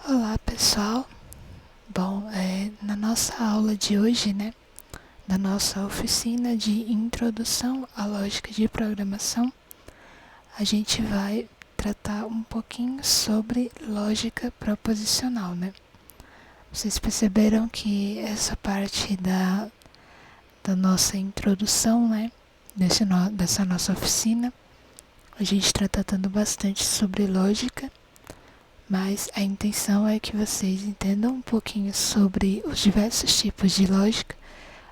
Olá pessoal, bom, na nossa aula de hoje, da nossa oficina de Introdução à Lógica de Programação, a gente vai tratar um pouquinho sobre lógica proposicional, Vocês perceberam que essa parte da nossa introdução, dessa nossa oficina, a gente está tratando bastante sobre lógica, mas a intenção é que vocês entendam um pouquinho sobre os diversos tipos de lógica,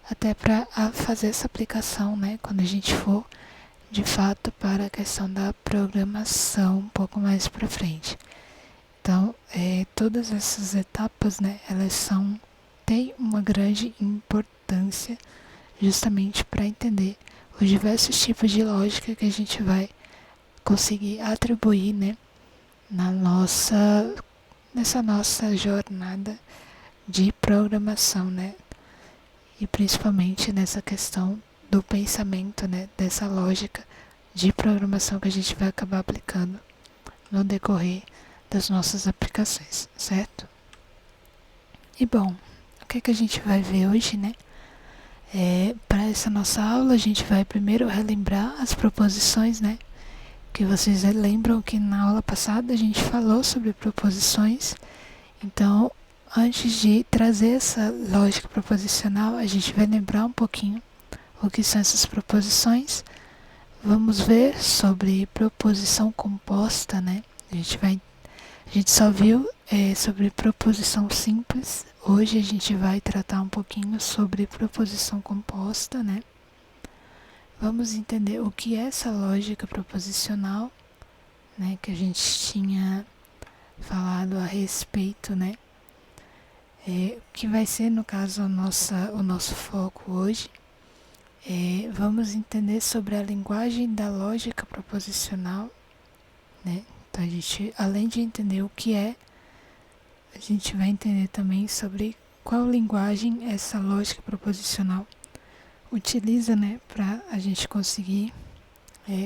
até para fazer essa aplicação, quando a gente for de fato para a questão da programação um pouco mais para frente. Então, todas essas etapas, elas têm uma grande importância justamente para entender os diversos tipos de lógica que a gente vai conseguir atribuir, nessa nossa jornada de programação, E principalmente nessa questão do pensamento, Dessa lógica de programação que a gente vai acabar aplicando no decorrer das nossas aplicações, certo? E bom, o que a gente vai ver hoje, Para essa nossa aula, a gente vai primeiro relembrar as proposições, Que vocês lembram que na aula passada a gente falou sobre proposições. Então, antes de trazer essa lógica proposicional, a gente vai lembrar um pouquinho o que são essas proposições. Vamos ver sobre proposição composta, A gente só viu sobre proposição simples. Hoje a gente vai tratar um pouquinho sobre proposição composta, Vamos entender o que é essa lógica proposicional, Que a gente tinha falado a respeito, que vai ser, no caso, o nosso foco hoje. Vamos entender sobre a linguagem da lógica proposicional, Então, a gente, além de entender o que é, a gente vai entender também sobre qual linguagem essa lógica proposicional utiliza, para a gente conseguir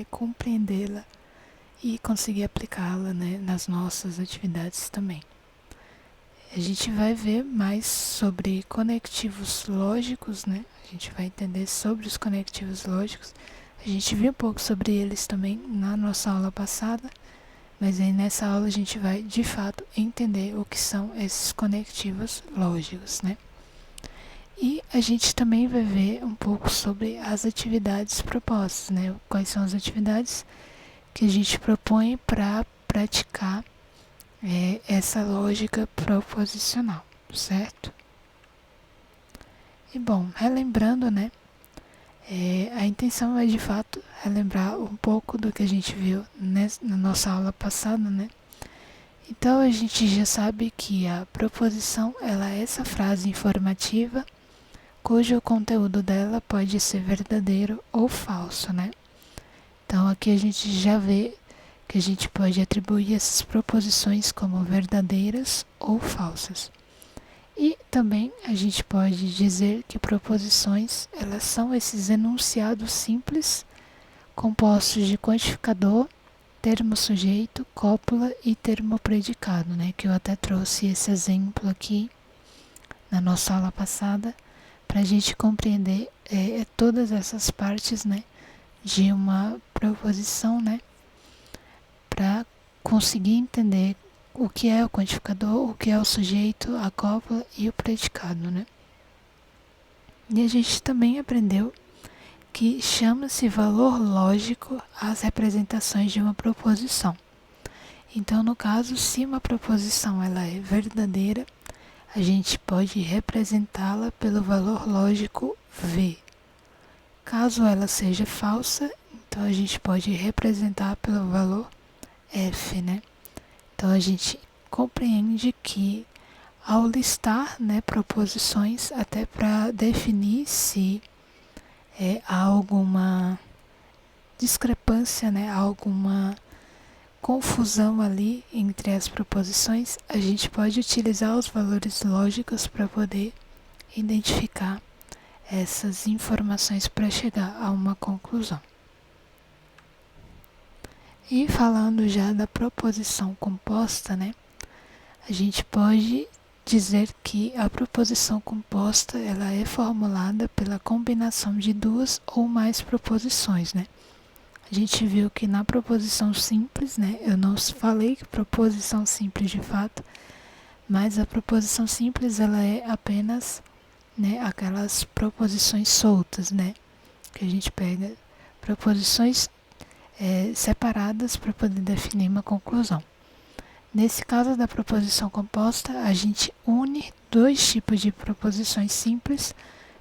compreendê-la e conseguir aplicá-la, nas nossas atividades também. A gente vai ver mais sobre conectivos lógicos, A gente vai entender sobre os conectivos lógicos. A gente viu um pouco sobre eles também na nossa aula passada, mas aí nessa aula a gente vai, de fato, entender o que são esses conectivos lógicos, E a gente também vai ver um pouco sobre as atividades propostas, Quais são as atividades que a gente propõe para praticar essa lógica proposicional, certo? E bom, relembrando, a intenção é de fato relembrar um pouco do que a gente viu na nossa aula passada, Então a gente já sabe que a proposição ela é essa frase informativa cujo conteúdo dela pode ser verdadeiro ou falso, Então aqui a gente já vê que a gente pode atribuir essas proposições como verdadeiras ou falsas. E também a gente pode dizer que proposições elas são esses enunciados simples compostos de quantificador, termo sujeito, cópula e termo predicado, Que eu até trouxe esse exemplo aqui na nossa aula passada para a gente compreender todas essas partes, de uma proposição, para conseguir entender o que é o quantificador, o que é o sujeito, a cópula e o predicado, E a gente também aprendeu que chama-se valor lógico às representações de uma proposição. Então, no caso, se uma proposição ela é verdadeira, a gente pode representá-la pelo valor lógico V. Caso ela seja falsa, então a gente pode representar pelo valor F, Então a gente compreende que ao listar, proposições até para definir se há alguma discrepância, alguma confusão ali entre as proposições, a gente pode utilizar os valores lógicos para poder identificar essas informações para chegar a uma conclusão. E falando já da proposição composta, a gente pode dizer que a proposição composta ela é formulada pela combinação de duas ou mais proposições, né? A gente viu que na proposição simples, né? Eu não falei que proposição simples de fato, mas a proposição simples ela é apenas, né, aquelas proposições soltas, né? Que a gente pega proposições separadas para poder definir uma conclusão. Nesse caso da proposição composta, a gente une dois tipos de proposições simples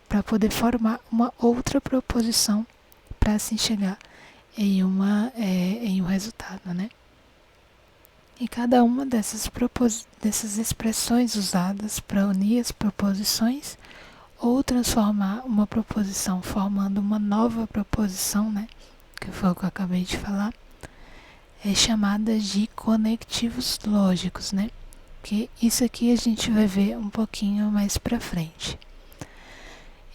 para poder formar uma outra proposição para se chegar em um resultado, né? E cada uma dessas expressões usadas para unir as proposições ou transformar uma proposição formando uma nova proposição, né? Que foi o que eu acabei de falar, é chamada de conectivos lógicos, né? Que isso aqui a gente vai ver um pouquinho mais para frente.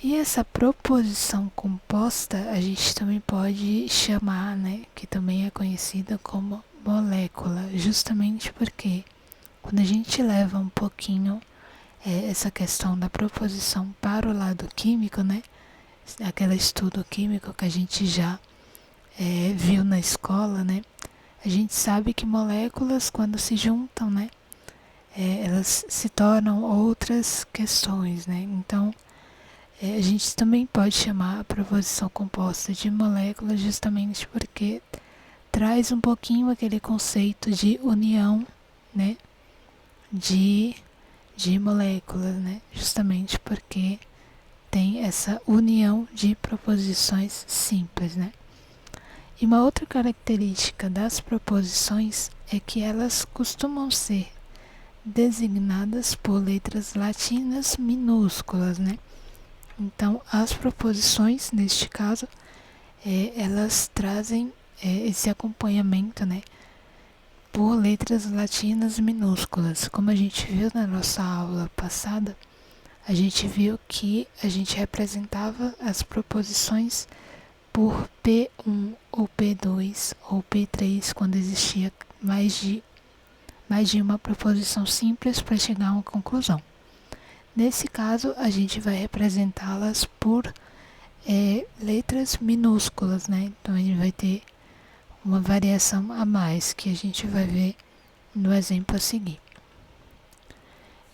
E essa proposição composta a gente também pode chamar, né? Que também é conhecida como molécula, justamente porque quando a gente leva um pouquinho essa questão da proposição para o lado químico, né? Aquele estudo químico que a gente já viu na escola, né? A gente sabe que moléculas, quando se juntam, né, elas se tornam outras questões, né? Então, a gente também pode chamar a proposição composta de molécula justamente porque traz um pouquinho aquele conceito de união, né, de moléculas, né? Justamente porque tem essa união de proposições simples, né? E uma outra característica das proposições é que elas costumam ser designadas por letras latinas minúsculas, né? Então, as proposições, neste caso, elas trazem esse acompanhamento, né? Por letras latinas minúsculas. Como a gente viu na nossa aula passada, a gente viu que a gente representava as proposições por P1 ou P2 ou P3 quando existia mais de uma proposição simples para chegar a uma conclusão. Nesse caso, a gente vai representá-las por letras minúsculas, né? Então, a gente vai ter uma variação a mais que a gente vai ver no exemplo a seguir.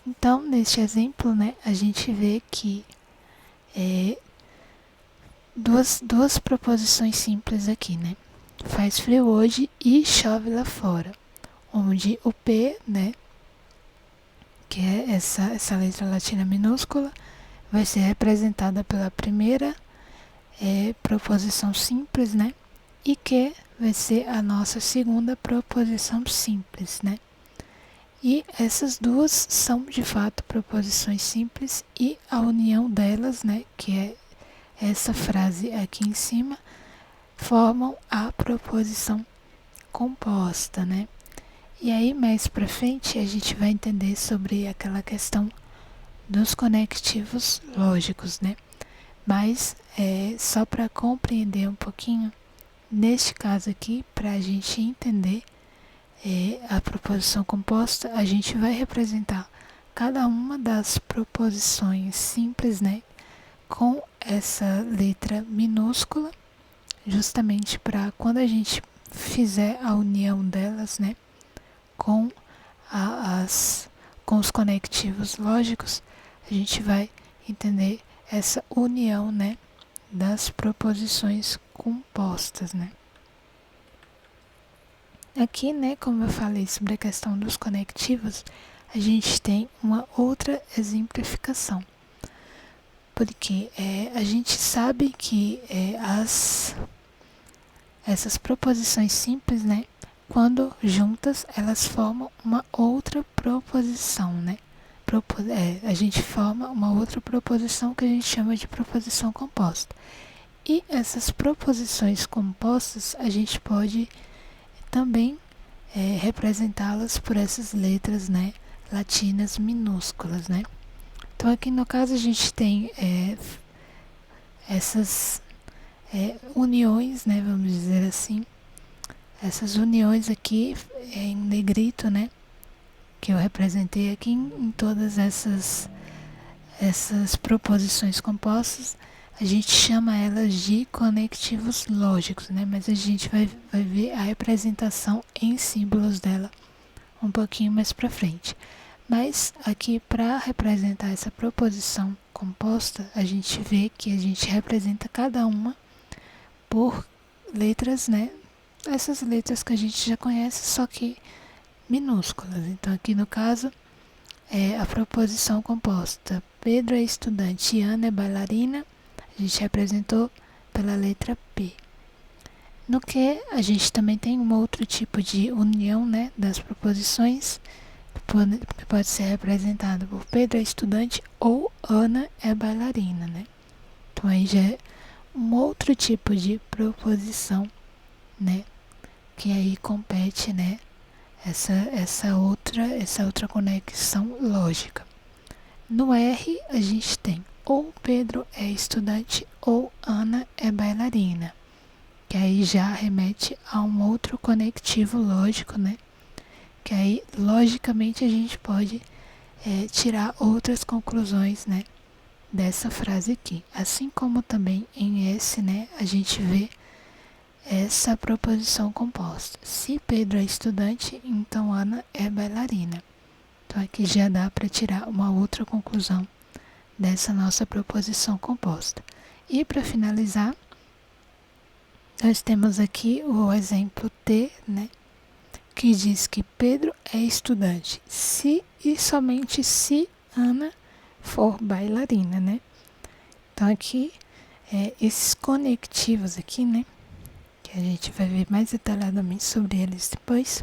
Então, neste exemplo, né, a gente vê que duas proposições simples aqui, né? Faz frio hoje e chove lá fora. Onde o P, né, que é essa letra latina minúscula, vai ser representada pela primeira proposição simples, né? E que vai ser a nossa segunda proposição simples, né? E essas duas são de fato proposições simples e a união delas, né, que é essa frase aqui em cima, formam a proposição composta, né? E aí mais pra frente a gente vai entender sobre aquela questão dos conectivos lógicos, né? Mas só para compreender um pouquinho, neste caso aqui, para a gente entender a proposição composta, a gente vai representar cada uma das proposições simples, né, com essa letra minúscula, justamente para quando a gente fizer a união delas, né, com com os conectivos lógicos, a gente vai entender essa união, né, das proposições compostas, né. Aqui, né, como eu falei sobre a questão dos conectivos, a gente tem uma outra exemplificação. Porque a gente sabe que essas proposições simples, né, quando juntas, elas formam uma outra proposição, né? A gente forma uma outra proposição que a gente chama de proposição composta. E essas proposições compostas, a gente pode também representá-las por essas letras, né, latinas minúsculas, né? Então aqui no caso a gente tem essas uniões, né, vamos dizer assim, essas uniões aqui em negrito, né, que eu representei aqui em todas essas proposições compostas, a gente chama elas de conectivos lógicos, né? Mas a gente vai ver a representação em símbolos dela um pouquinho mais para frente. Mas aqui, para representar essa proposição composta, a gente vê que a gente representa cada uma por letras, né? Essas letras que a gente já conhece, só que minúsculas. Então aqui no caso é a proposição composta. Pedro é estudante e Ana é bailarina. A gente representou pela letra P. No que a gente também tem um outro tipo de união, né, das proposições, que pode ser representado por Pedro é estudante ou Ana é bailarina, né? Então aí já é um outro tipo de proposição, né, que aí compete, né, essa outra conexão lógica. No R a gente tem ou Pedro é estudante ou Ana é bailarina, que aí já remete a um outro conectivo lógico, né? Que aí logicamente a gente pode tirar outras conclusões, né, dessa frase aqui. Assim como também em S, né, a gente vê essa proposição composta. Se Pedro é estudante, então Ana é bailarina. Então aqui já dá para tirar uma outra conclusão dessa nossa proposição composta. E para finalizar, nós temos aqui o exemplo T, né, que diz que Pedro é estudante se e somente se Ana for bailarina, né? Então aqui, esses conectivos aqui, né, que a gente vai ver mais detalhadamente sobre eles depois,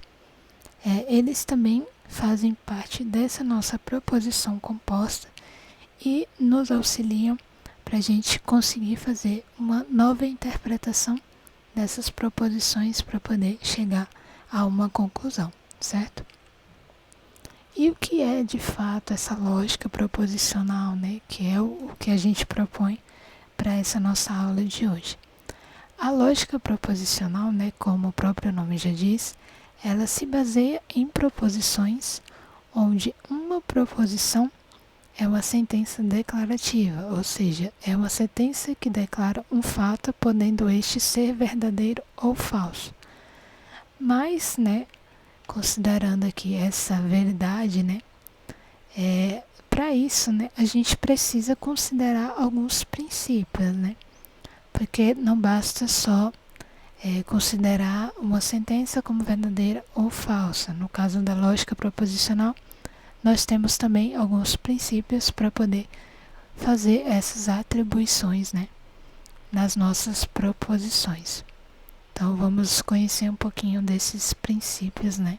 eles também fazem parte dessa nossa proposição composta e nos auxiliam para a gente conseguir fazer uma nova interpretação dessas proposições para poder chegar a uma conclusão, certo? E o que é de fato essa lógica proposicional, né? Que é o que a gente propõe para essa nossa aula de hoje. A lógica proposicional, né, como o próprio nome já diz, ela se baseia em proposições onde uma proposição é uma sentença declarativa, ou seja, é uma sentença que declara um fato, podendo este ser verdadeiro ou falso. Mas, né, considerando aqui essa verdade, né, para isso, né, a gente precisa considerar alguns princípios, né, porque não basta só considerar uma sentença como verdadeira ou falsa. No caso da lógica proposicional, nós temos também alguns princípios para poder fazer essas atribuições, né, nas nossas proposições. Então vamos conhecer um pouquinho desses princípios, né,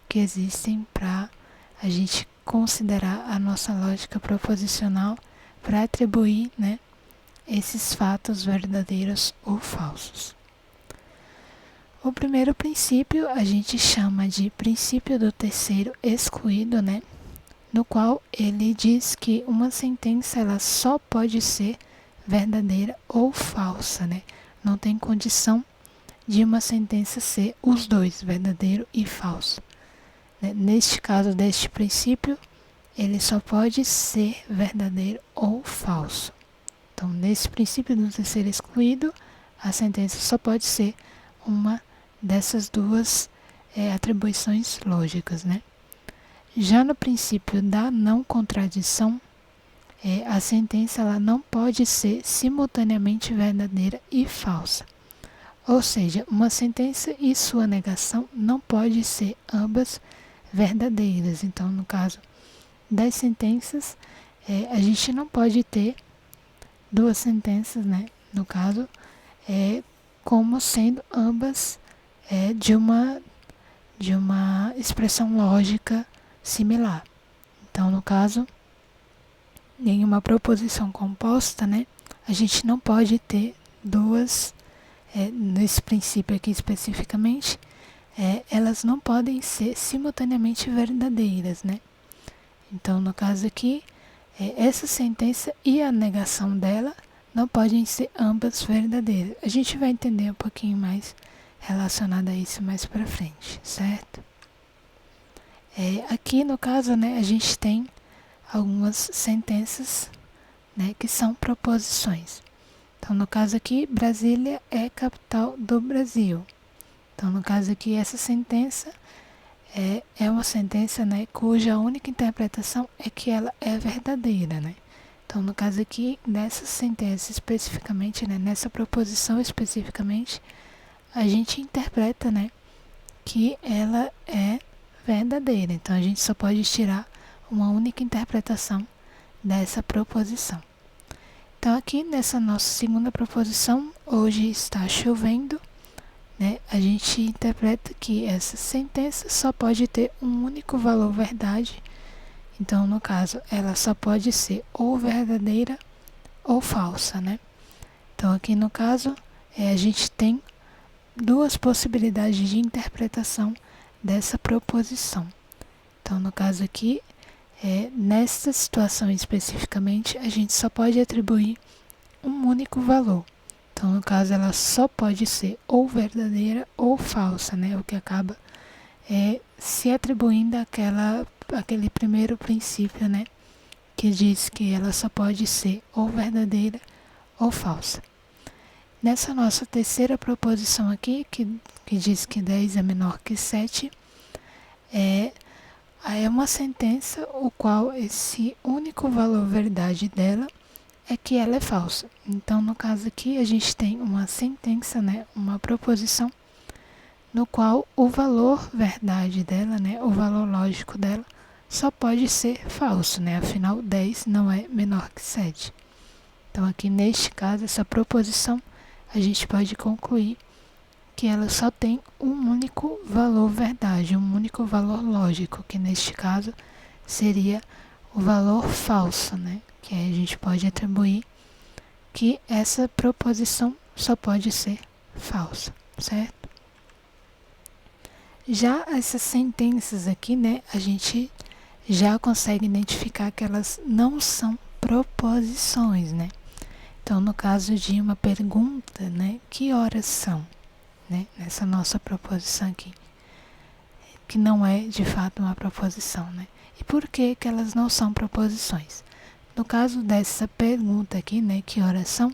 que existem para a gente considerar a nossa lógica proposicional para atribuir, né, esses fatos verdadeiros ou falsos. O primeiro princípio a gente chama de princípio do terceiro excluído, né, no qual ele diz que uma sentença ela só pode ser verdadeira ou falsa, né? Não tem condição de uma sentença ser os dois, verdadeiro e falso. Neste caso deste princípio, ele só pode ser verdadeiro ou falso. Então, nesse princípio do terceiro excluído, a sentença só pode ser uma dessas duas atribuições lógicas, né? Já no princípio da não contradição, a sentença ela não pode ser simultaneamente verdadeira e falsa. Ou seja, uma sentença e sua negação não pode ser ambas verdadeiras. Então, no caso das sentenças, a gente não pode ter duas sentenças, né? No caso, como sendo ambas de uma expressão lógica similar. Então, no caso, em uma proposição composta, né, a gente não pode ter duas, nesse princípio aqui especificamente, elas não podem ser simultaneamente verdadeiras, né? Então, no caso aqui, essa sentença e a negação dela não podem ser ambas verdadeiras. A gente vai entender um pouquinho mais relacionado a isso mais para frente, certo? Aqui no caso, né, a gente tem algumas sentenças, né, que são proposições. Então, no caso aqui, Brasília é capital do Brasil. Então, no caso aqui, essa sentença é uma sentença, né, cuja única interpretação é que ela é verdadeira, né? Então, no caso aqui, nessa sentença especificamente, né, nessa proposição especificamente, a gente interpreta, né, que ela é verdadeira. Então, a gente só pode tirar uma única interpretação dessa proposição. Então, aqui nessa nossa segunda proposição, hoje está chovendo, né, a gente interpreta que essa sentença só pode ter um único valor verdade. Então, no caso, ela só pode ser ou verdadeira ou falsa, né? Então, aqui no caso, a gente tem duas possibilidades de interpretação dessa proposição. Então, no caso aqui, nesta situação especificamente, a gente só pode atribuir um único valor. Então, no caso, ela só pode ser ou verdadeira ou falsa, né? O que acaba se atribuindo aquele primeiro princípio, né? Que diz que ela só pode ser ou verdadeira ou falsa. Nessa nossa terceira proposição aqui, que diz que 10 é menor que 7, é uma sentença o qual esse único valor verdade dela é que ela é falsa. Então, no caso aqui, a gente tem uma sentença, né, uma proposição, no qual o valor verdade dela, né, o valor lógico dela, só pode ser falso, né? Afinal, 10 não é menor que 7. Então, aqui neste caso, essa proposição, a gente pode concluir que ela só tem um único valor verdade, um único valor lógico, que neste caso seria o valor falso, né? Que aí a gente pode atribuir que essa proposição só pode ser falsa, certo? Já essas sentenças aqui, né, a gente já consegue identificar que elas não são proposições, né? Então, no caso de uma pergunta, né, que horas são, né, nessa nossa proposição aqui, que não é de fato uma proposição, né? E por que elas não são proposições? No caso dessa pergunta aqui, né, que horas são,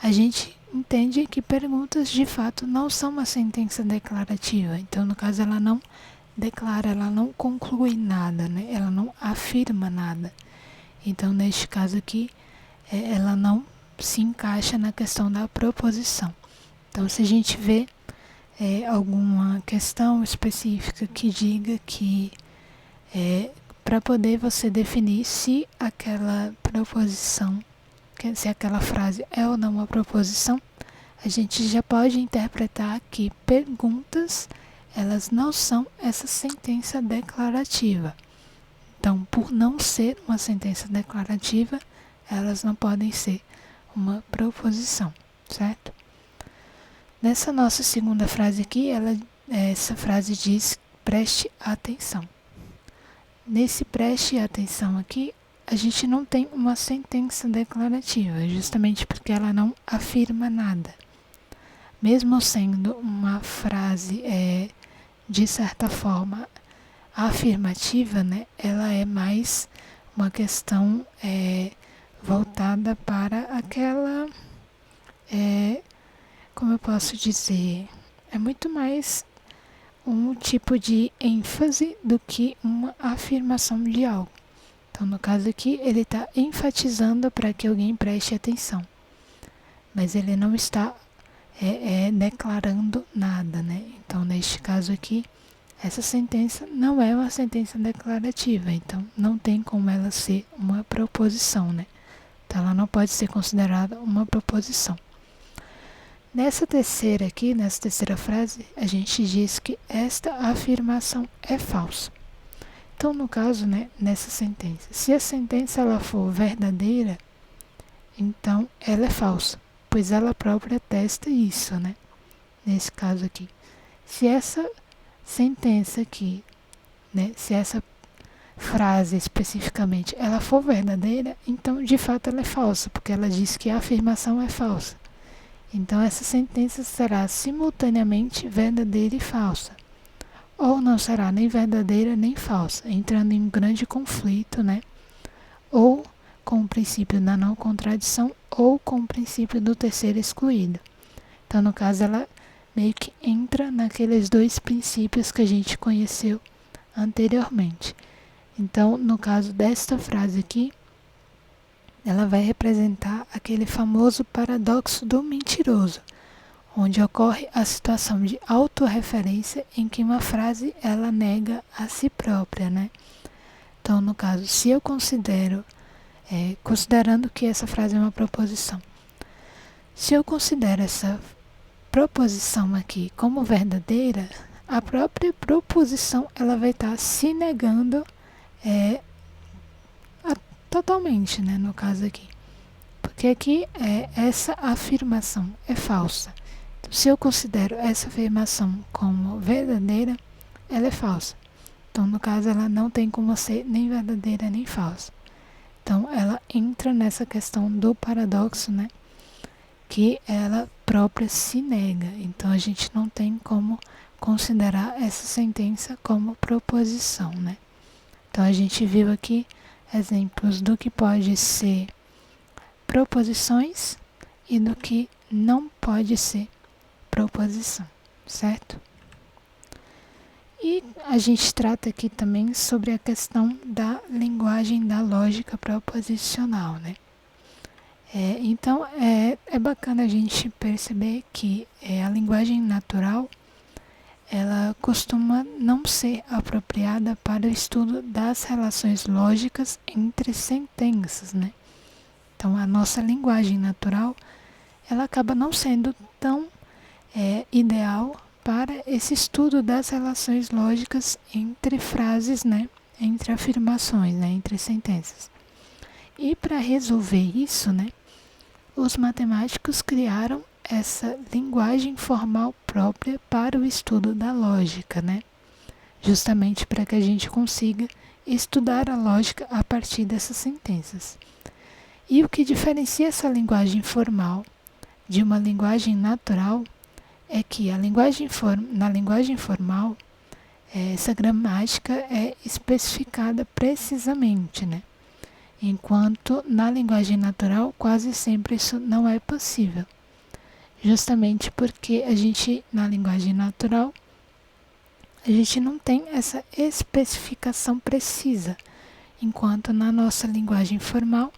a gente entende que perguntas de fato não são uma sentença declarativa. Então, no caso, ela não declara, ela não conclui nada, né? Ela não afirma nada. Então, neste caso aqui, ela não se encaixa na questão da proposição. Então, se a gente vê alguma questão específica que diga que para poder você definir se aquela proposição, se aquela frase é ou não uma proposição, a gente já pode interpretar que perguntas, elas não são essa sentença declarativa. Então, por não ser uma sentença declarativa, elas não podem ser uma proposição, certo? Nessa nossa segunda frase aqui, essa frase diz: preste atenção. Nesse preste atenção aqui, a gente não tem uma sentença declarativa, justamente porque ela não afirma nada. Mesmo sendo uma frase, de certa forma, afirmativa, né, ela é mais uma questão voltada para aquela, como eu posso dizer, é muito mais um tipo de ênfase do que uma afirmação de algo. Então, no caso aqui, ele está enfatizando para que alguém preste atenção, mas ele não está declarando nada, né? Então, neste caso aqui, essa sentença não é uma sentença declarativa, então não tem como ela ser uma proposição, né? Então, ela não pode ser considerada uma proposição. Nessa terceira frase, a gente diz que esta afirmação é falsa. Então, no caso, né, nessa sentença, se a sentença ela for verdadeira, então ela é falsa, pois ela própria atesta isso, né? Nesse caso aqui. Se essa sentença aqui, né, se essa frase especificamente, ela for verdadeira, então de fato ela é falsa, porque ela diz que a afirmação é falsa. Então essa sentença será simultaneamente verdadeira e falsa. ou não será nem verdadeira nem falsa, entrando em um grande conflito, né? Ou com o princípio da não contradição, ou com o princípio do terceiro excluído. Então, no caso, ela meio que entra naqueles dois princípios que a gente conheceu anteriormente. Então, no caso desta frase aqui, ela vai representar aquele famoso paradoxo do mentiroso, onde ocorre a situação de autorreferência em que uma frase ela nega a si própria, né? Então, no caso, se eu considerando que essa frase é uma proposição, se eu considero essa proposição aqui como verdadeira, a própria proposição ela vai estar se negando totalmente, né, no caso aqui. Porque aqui essa afirmação é falsa. Então, se eu considero essa afirmação como verdadeira, ela é falsa. Então, no caso, ela não tem como ser nem verdadeira nem falsa. Então, ela entra nessa questão do paradoxo, né? Que ela própria se nega. Então, a gente não tem como considerar essa sentença como proposição, né? Então, a gente viu aqui exemplos do que pode ser proposições e do que não pode ser proposição, certo? E a gente trata aqui também sobre a questão da linguagem da lógica proposicional, né? Então, é bacana a gente perceber que a linguagem natural, ela costuma não ser apropriada para o estudo das relações lógicas entre sentenças, né? Então, a nossa linguagem natural, ela acaba não sendo tão ideal para esse estudo das relações lógicas entre frases, né? Entre afirmações, né? Entre sentenças. E para resolver isso, né? Os matemáticos criaram essa linguagem formal própria para o estudo da lógica, né? Justamente para que a gente consiga estudar a lógica a partir dessas sentenças. E o que diferencia essa linguagem formal de uma linguagem natural é que na linguagem formal, essa gramática é especificada precisamente, né? Enquanto na linguagem natural quase sempre isso não é possível. Justamente porque na linguagem natural, a gente não tem essa especificação precisa, enquanto na nossa linguagem formal,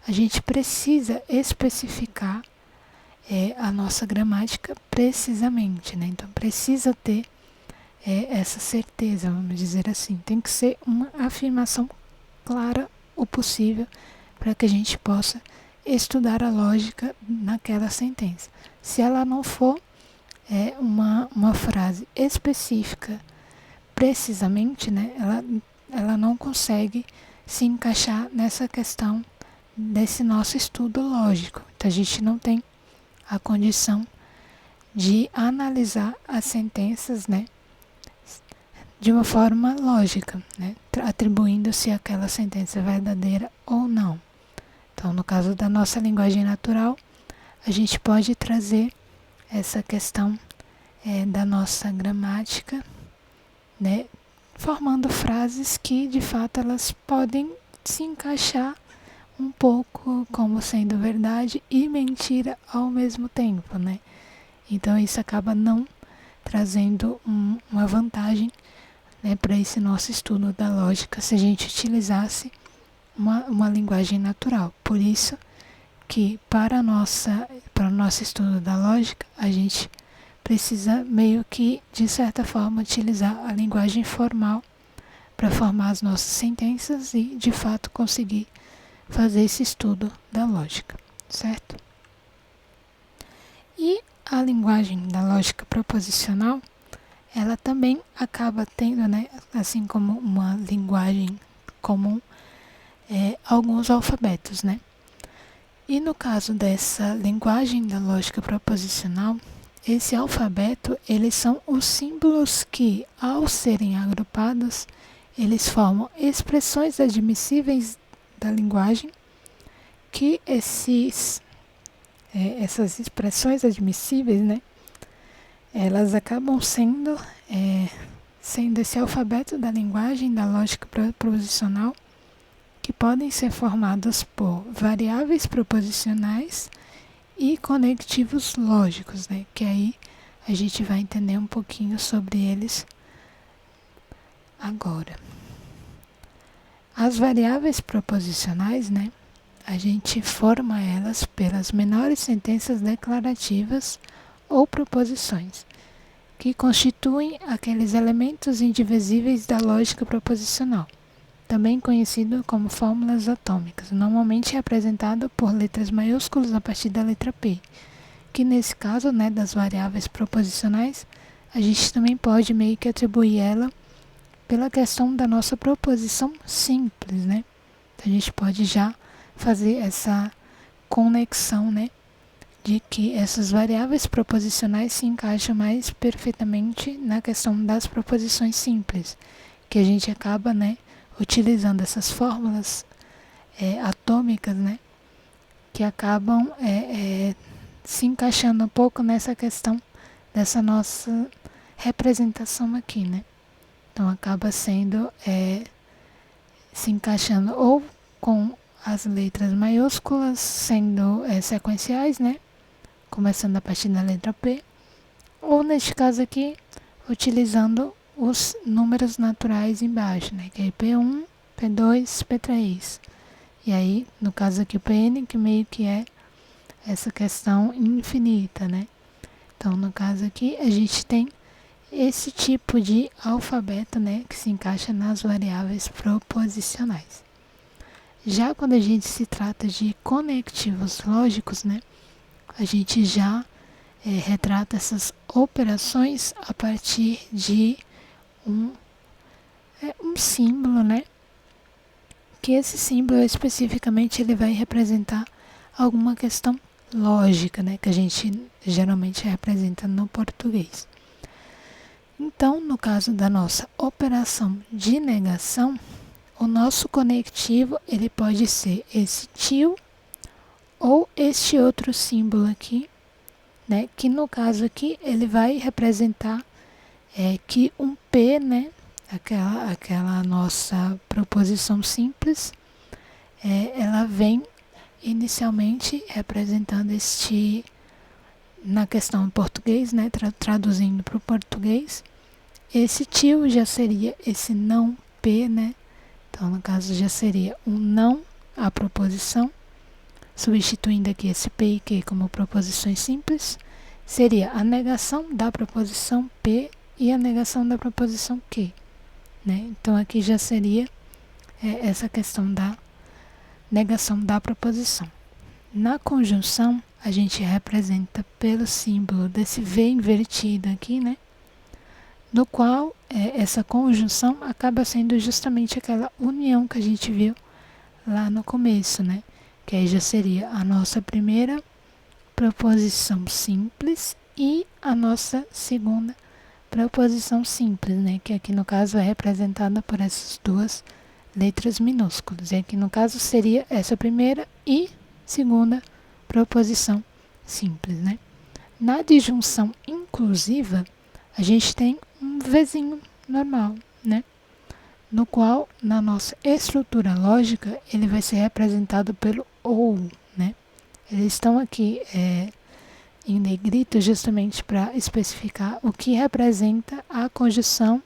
a gente precisa especificar a nossa gramática precisamente, né? Então precisa ter essa certeza, vamos dizer assim. Tem que ser uma afirmação clara o possível para que a gente possa estudar a lógica naquela sentença. Se ela não for uma frase específica precisamente, né, ela não consegue se encaixar nessa questão desse nosso estudo lógico. Então a gente não tem a condição de analisar as sentenças, né, de uma forma lógica, né, atribuindo-se aquela sentença verdadeira ou não. Então, no caso da nossa linguagem natural, a gente pode trazer essa questão da nossa gramática, né, formando frases que, de fato, elas podem se encaixar um pouco como sendo verdade e mentira ao mesmo tempo, né? Então, isso acaba não trazendo uma vantagem, né, para esse nosso estudo da lógica se a gente utilizasse uma linguagem natural. Por isso que para o nosso estudo da lógica, a gente precisa meio que, de certa forma, utilizar a linguagem formal para formar as nossas sentenças e, de fato, conseguir fazer esse estudo da lógica, certo? E a linguagem da lógica proposicional, ela também acaba tendo, né, assim como uma linguagem comum, alguns alfabetos, né? E no caso dessa linguagem da lógica proposicional, esse alfabeto, eles são os símbolos que, ao serem agrupados, eles formam expressões admissíveis da linguagem, que essas expressões admissíveis, né, elas acabam sendo sendo esse alfabeto da linguagem da lógica proposicional, que podem ser formados por variáveis proposicionais e conectivos lógicos, né? Que aí a gente vai entender um pouquinho sobre eles agora. As variáveis proposicionais, né? A gente forma elas pelas menores sentenças declarativas ou proposições, que constituem aqueles elementos indivisíveis da lógica proposicional, também conhecido como fórmulas atômicas, normalmente representado por letras maiúsculas a partir da letra P, que nesse caso, né, das variáveis proposicionais, a gente também pode meio que atribuir ela pela questão da nossa proposição simples, né? A gente pode já fazer essa conexão, né, de que essas variáveis proposicionais se encaixam mais perfeitamente na questão das proposições simples, que a gente acaba, né, utilizando essas fórmulas atômicas, né, que acabam se encaixando um pouco nessa questão dessa nossa representação aqui, né. Então acaba sendo se encaixando ou com as letras maiúsculas sendo sequenciais, né? Começando a partir da letra P, ou neste caso aqui, utilizando os números naturais embaixo, né? Que é P1, P2, P3. E aí, no caso aqui, o Pn, que meio que é essa questão infinita, né? Então, no caso aqui, a gente tem esse tipo de alfabeto, né? Que se encaixa nas variáveis proposicionais. Já quando a gente se trata de conectivos lógicos, né, a gente já retrata essas operações a partir de um símbolo, né, que esse símbolo especificamente ele vai representar alguma questão lógica, né, que a gente geralmente representa no português. Então, no caso da nossa operação de negação, o nosso conectivo ele pode ser esse tio ou este outro símbolo aqui, né? Que no caso aqui ele vai representar que um P, né? Aquela nossa proposição simples, ela vem inicialmente representando este, na questão em português, né? Traduzindo para o português, esse tio já seria esse não P, né? Então, no caso, já seria um não a proposição, substituindo aqui esse P e Q como proposições simples, seria a negação da proposição P e a negação da proposição Q, né? Então, aqui já seria essa questão da negação da proposição. Na conjunção, a gente representa pelo símbolo desse V invertido aqui, né? No qual essa conjunção acaba sendo justamente aquela união que a gente viu lá no começo, né? Que aí já seria a nossa primeira proposição simples e a nossa segunda proposição simples, né? Que aqui no caso é representada por essas duas letras minúsculas. E aqui no caso seria essa primeira e segunda proposição simples, né? Na disjunção inclusiva, a gente tem um Vzinho normal, né? No qual, na nossa estrutura lógica, ele vai ser representado pelo OU, né? Eles estão aqui em negrito justamente para especificar o que representa a conjunção,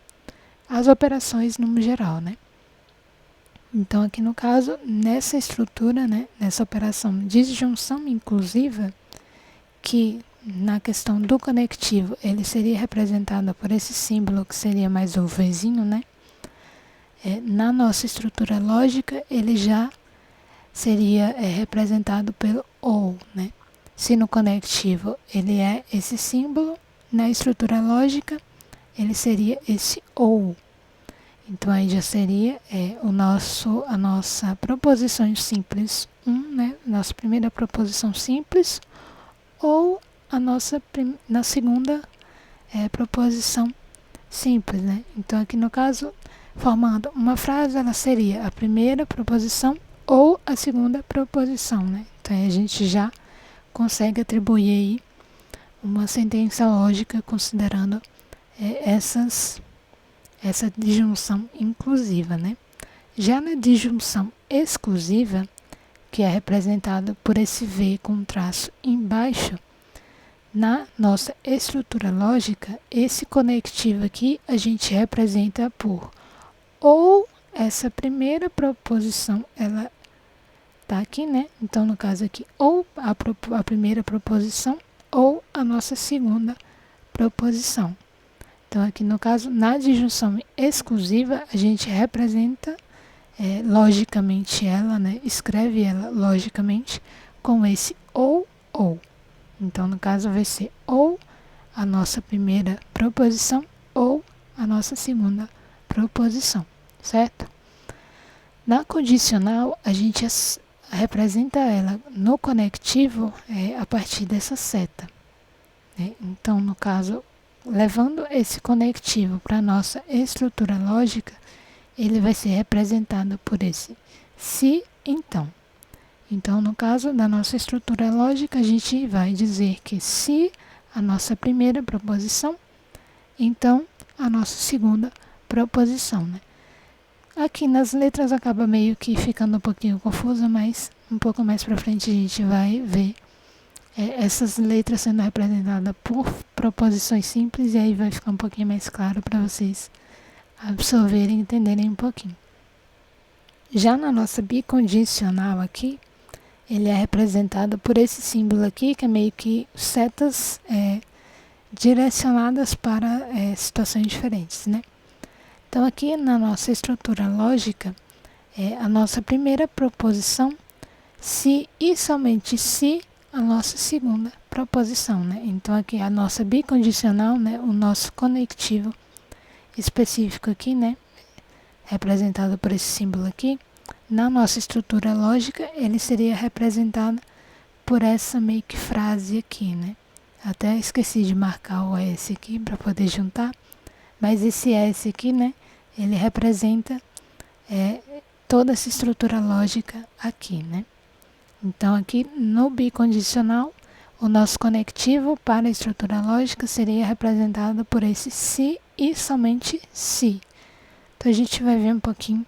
as operações no geral, né? Então, aqui no caso, nessa estrutura, né, nessa operação de disjunção inclusiva, que na questão do conectivo, ele seria representado por esse símbolo que seria mais o Vzinho, né? Na nossa estrutura lógica, ele já seria representado pelo OU, né? Se no conectivo ele é esse símbolo, na estrutura lógica, ele seria esse OU. Então, aí já seria a nossa proposição simples 1, né? Nossa primeira proposição simples, ou na segunda proposição simples, né? Então, aqui no caso, formando uma frase, ela seria a primeira proposição ou a segunda proposição, né? Então, aí a gente já consegue atribuir aí uma sentença lógica considerando essas essa disjunção inclusiva, né? Já na disjunção exclusiva, que é representada por esse V com traço embaixo, na nossa estrutura lógica, esse conectivo aqui a gente representa por ou essa primeira proposição, ela tá aqui, né? Então, no caso aqui, ou a primeira proposição ou a nossa segunda proposição. Então, aqui no caso, na disjunção exclusiva, a gente representa logicamente ela, né? Escreve ela logicamente com esse ou. Então, no caso, vai ser ou a nossa primeira proposição ou a nossa segunda proposição, certo? Na condicional, a gente representa ela no conectivo a partir dessa seta, né? Então, no caso, levando esse conectivo para a nossa estrutura lógica, ele vai ser representado por esse se, então. Então, no caso da nossa estrutura lógica, a gente vai dizer que se a nossa primeira proposição, então a nossa segunda proposição, né? Aqui nas letras acaba meio que ficando um pouquinho confusa, mas um pouco mais para frente a gente vai ver essas letras sendo representadas por proposições simples, e aí vai ficar um pouquinho mais claro para vocês absorverem e entenderem um pouquinho. Já na nossa bicondicional aqui, ele é representado por esse símbolo aqui, que é meio que setas direcionadas para situações diferentes, né? Então, aqui na nossa estrutura lógica, a nossa primeira proposição, se e somente se, a nossa segunda proposição, né? Então, aqui a nossa bicondicional, né? O nosso conectivo específico aqui, né? Representado por esse símbolo aqui. Na nossa estrutura lógica, ele seria representado por essa meio que frase aqui, né? Até esqueci de marcar o S aqui para poder juntar, mas esse S aqui, né? Ele representa toda essa estrutura lógica aqui, né? Então, aqui no bicondicional, o nosso conectivo para a estrutura lógica seria representado por esse se e somente se. Então, a gente vai ver um pouquinho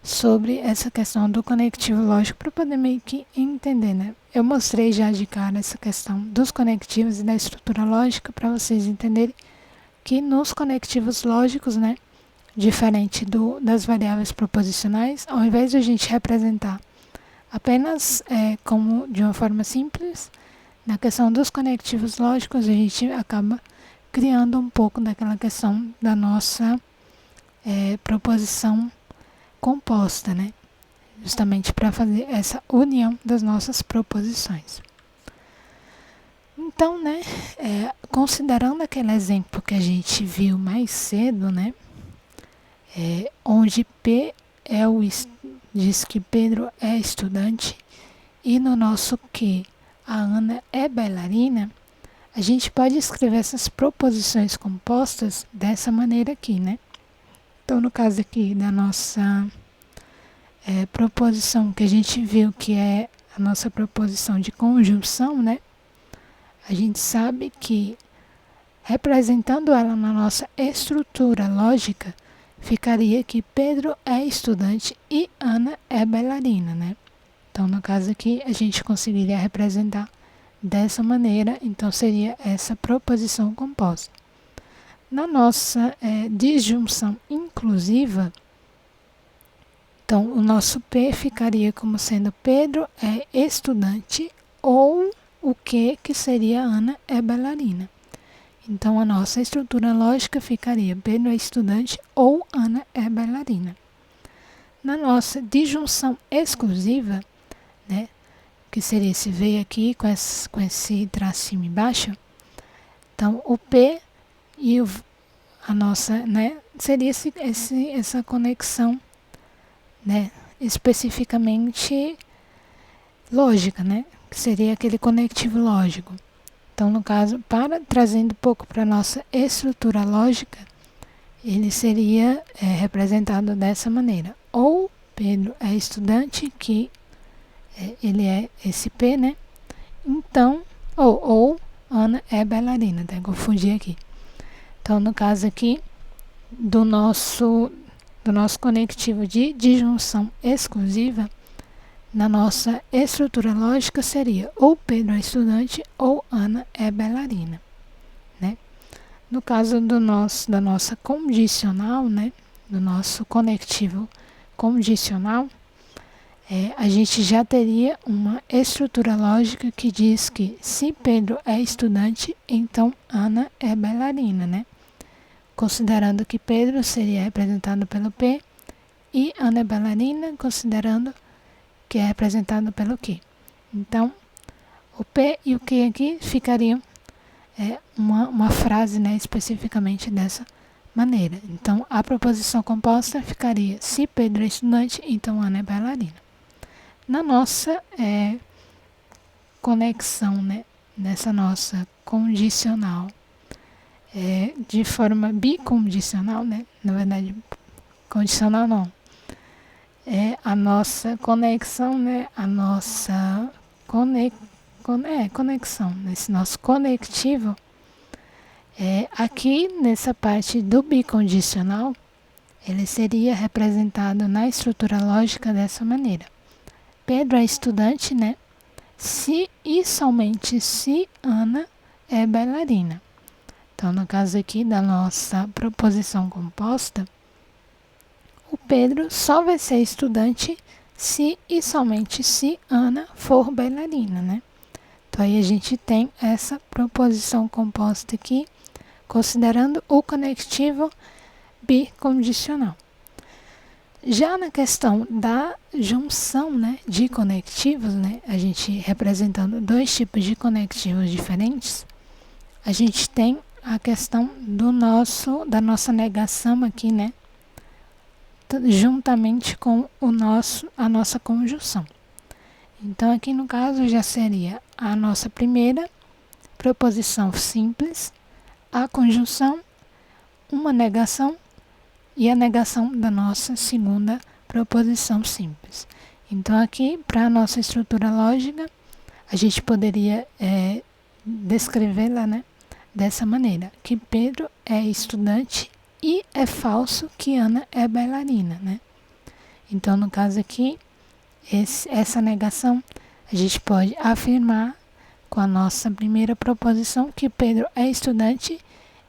sobre essa questão do conectivo lógico para poder meio que entender, né? Eu mostrei já de cara essa questão dos conectivos e da estrutura lógica para vocês entenderem que nos conectivos lógicos, né, diferente das variáveis proposicionais, ao invés de a gente representar apenas como de uma forma simples, na questão dos conectivos lógicos a gente acaba criando um pouco daquela questão da nossa proposição composta, né? Justamente para fazer essa união das nossas proposições. Então, né, considerando aquele exemplo que a gente viu mais cedo, né, onde P diz que Pedro é estudante e no nosso que a Ana é bailarina, a gente pode escrever essas proposições compostas dessa maneira aqui, né? Então, no caso aqui da nossa proposição que a gente viu que é a nossa proposição de conjunção, né? A gente sabe que representando ela na nossa estrutura lógica, ficaria que Pedro é estudante e Ana é bailarina, né? Então, no caso aqui, a gente conseguiria representar dessa maneira, então seria essa proposição composta. Na nossa disjunção inclusiva, então o nosso P ficaria como sendo Pedro é estudante ou o que seria Ana é bailarina. Então a nossa estrutura lógica ficaria Pedro é estudante ou Ana é bailarina. Na nossa disjunção exclusiva, né, que seria esse V aqui com esse tracinho embaixo, então o P e a nossa, né, seria essa conexão, né, especificamente lógica, né, que seria aquele conectivo lógico. Então, no caso, trazendo um pouco para a nossa estrutura lógica, ele seria representado dessa maneira. Ou Pedro é estudante, que ele é esse P, né? Então, ou Ana é bailarina, até confundi aqui. Então, no caso aqui, do nosso conectivo de disjunção exclusiva, na nossa estrutura lógica seria ou Pedro é estudante ou Ana é bailarina, né? No caso da nossa condicional, né? Do nosso conectivo condicional, a gente já teria uma estrutura lógica que diz que se Pedro é estudante, então Ana é bailarina, né? Considerando que Pedro seria representado pelo P e Ana é bailarina, considerando que é representado pelo Q. Então, o P e o Q aqui ficariam uma frase, né, especificamente dessa maneira. Então, a proposição composta ficaria: se Pedro é estudante, então Ana é bailarina. Na nossa conexão, né, nessa nossa condicional, de forma bicondicional, né, na verdade, condicional não, a nossa conexão, né, a nossa conexão, nesse nosso conectivo, aqui nessa parte do bicondicional, ele seria representado na estrutura lógica dessa maneira. Pedro é estudante, né? Se e somente se Ana é bailarina. Então, no caso aqui da nossa proposição composta, o Pedro só vai ser estudante se e somente se Ana for bailarina, né? Então, aí a gente tem essa proposição composta aqui, considerando o conectivo bicondicional. Já na questão da junção, né, de conectivos, né, a gente representando dois tipos de conectivos diferentes, a gente tem a questão da nossa negação aqui, né, juntamente com a nossa conjunção. Então, aqui no caso já seria a nossa primeira proposição simples, a conjunção, uma negação e a negação da nossa segunda proposição simples. Então, aqui, para a nossa estrutura lógica, a gente poderia descrevê-la, né, dessa maneira, que Pedro é estudante e é falso que Ana é bailarina, né? Então, no caso aqui, essa negação, a gente pode afirmar com a nossa primeira proposição que Pedro é estudante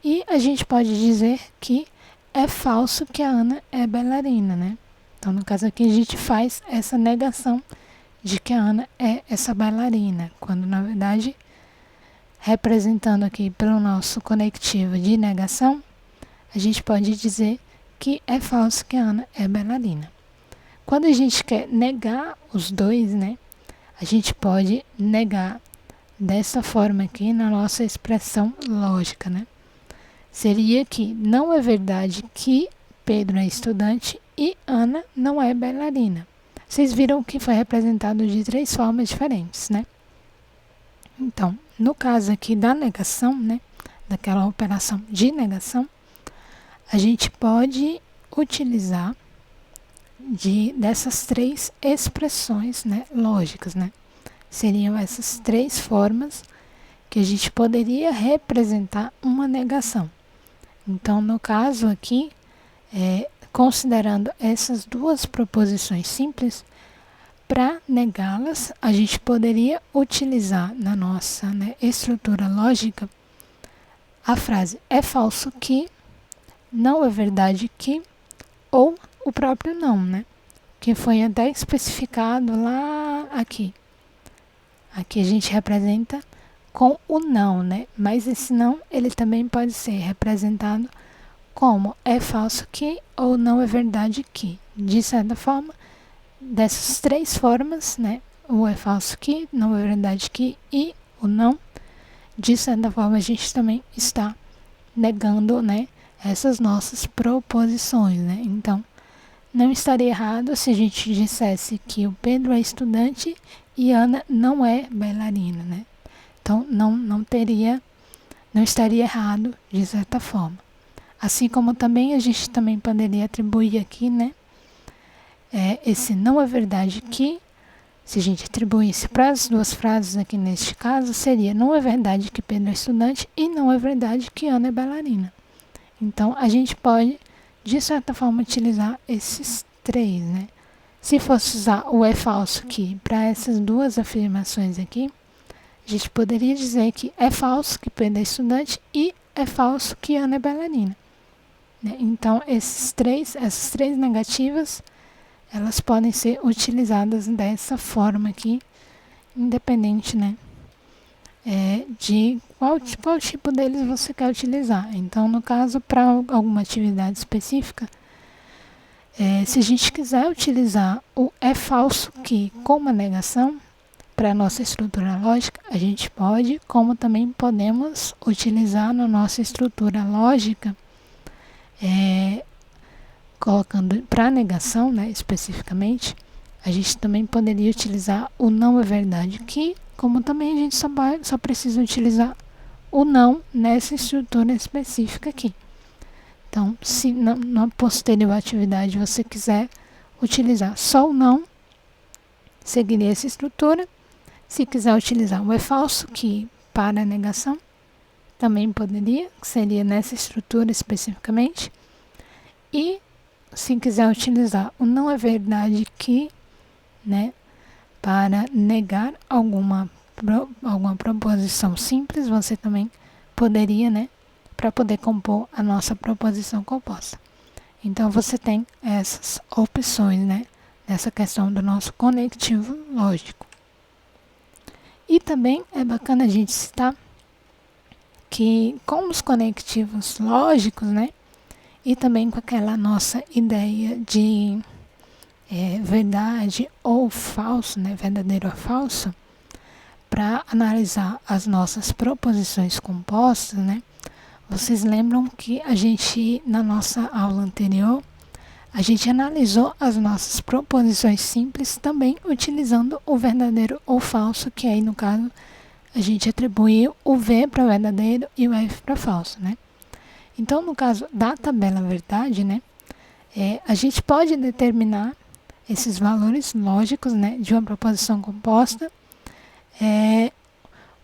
e a gente pode dizer que é falso que a Ana é bailarina, né? Então, no caso aqui, a gente faz essa negação de que a Ana é essa bailarina, quando, na verdade, representando aqui pelo nosso conectivo de negação, a gente pode dizer que é falso que a Ana é bailarina. Quando a gente quer negar os dois, né? A gente pode negar dessa forma aqui na nossa expressão lógica, né? Seria que não é verdade que Pedro é estudante e Ana não é bailarina. Vocês viram que foi representado de 3 formas diferentes, né? Então, no caso aqui da negação, né, daquela operação de negação, a gente pode utilizar dessas 3 expressões, né, lógicas, né? Seriam essas 3 formas que a gente poderia representar uma negação. Então, no caso aqui, considerando essas 2 proposições simples, para negá-las, a gente poderia utilizar na nossa, né, estrutura lógica a frase é falso que, não é verdade que, ou o próprio não, né? Que foi até especificado lá aqui. Aqui a gente representa com o não, né? Mas esse não, ele também pode ser representado como é falso que ou não é verdade que. De certa forma, dessas 3 formas, né? O é falso que, não é verdade que e o não, de certa forma a gente também está negando, né, essas nossas proposições, né? Então, não estaria errado se a gente dissesse que o Pedro é estudante e Ana não é bailarina, né? Então, não estaria errado de certa forma. Assim como também a gente também poderia atribuir aqui, né, esse não é verdade que, se a gente atribuísse para as 2 frases aqui neste caso, seria não é verdade que Pedro é estudante e não é verdade que Ana é bailarina. Então, a gente pode de certa forma, utilizar esses três, né? Se fosse usar o é falso que para essas duas afirmações aqui, a gente poderia dizer que é falso que Pedro é estudante e é falso que Ana é bailarina, né? Então, essas três negativas, elas podem ser utilizadas dessa forma aqui, independente, né, de qual tipo deles você quer utilizar. Então, no caso, para alguma atividade específica, se a gente quiser utilizar o é falso que como a negação para a nossa estrutura lógica, a gente pode, como também podemos utilizar na nossa estrutura lógica, colocando para negação, né, especificamente, a gente também poderia utilizar o não é verdade, que, como também a gente só precisa utilizar o não nessa estrutura específica aqui. Então, se na posterior atividade você quiser utilizar só o não, seguiria essa estrutura. Se quiser utilizar o é falso, que para a negação, também poderia, que seria nessa estrutura especificamente. E se quiser utilizar o não é verdade, que, né, para negar alguma proposição simples, você também poderia, né, para poder compor a nossa proposição composta. Então, você tem essas opções, né, nessa questão do nosso conectivo lógico. E também é bacana a gente citar que com os conectivos lógicos, né, e também com aquela nossa ideia de verdade ou falso, né, verdadeiro ou falso, para analisar as nossas proposições compostas, né, vocês lembram que a gente, na nossa aula anterior, a gente analisou as nossas proposições simples também utilizando o verdadeiro ou falso, que aí no caso a gente atribuiu o V para verdadeiro e o F para falso, né? Então, no caso da tabela verdade, né, a gente pode determinar esses valores lógicos, né, de uma proposição composta,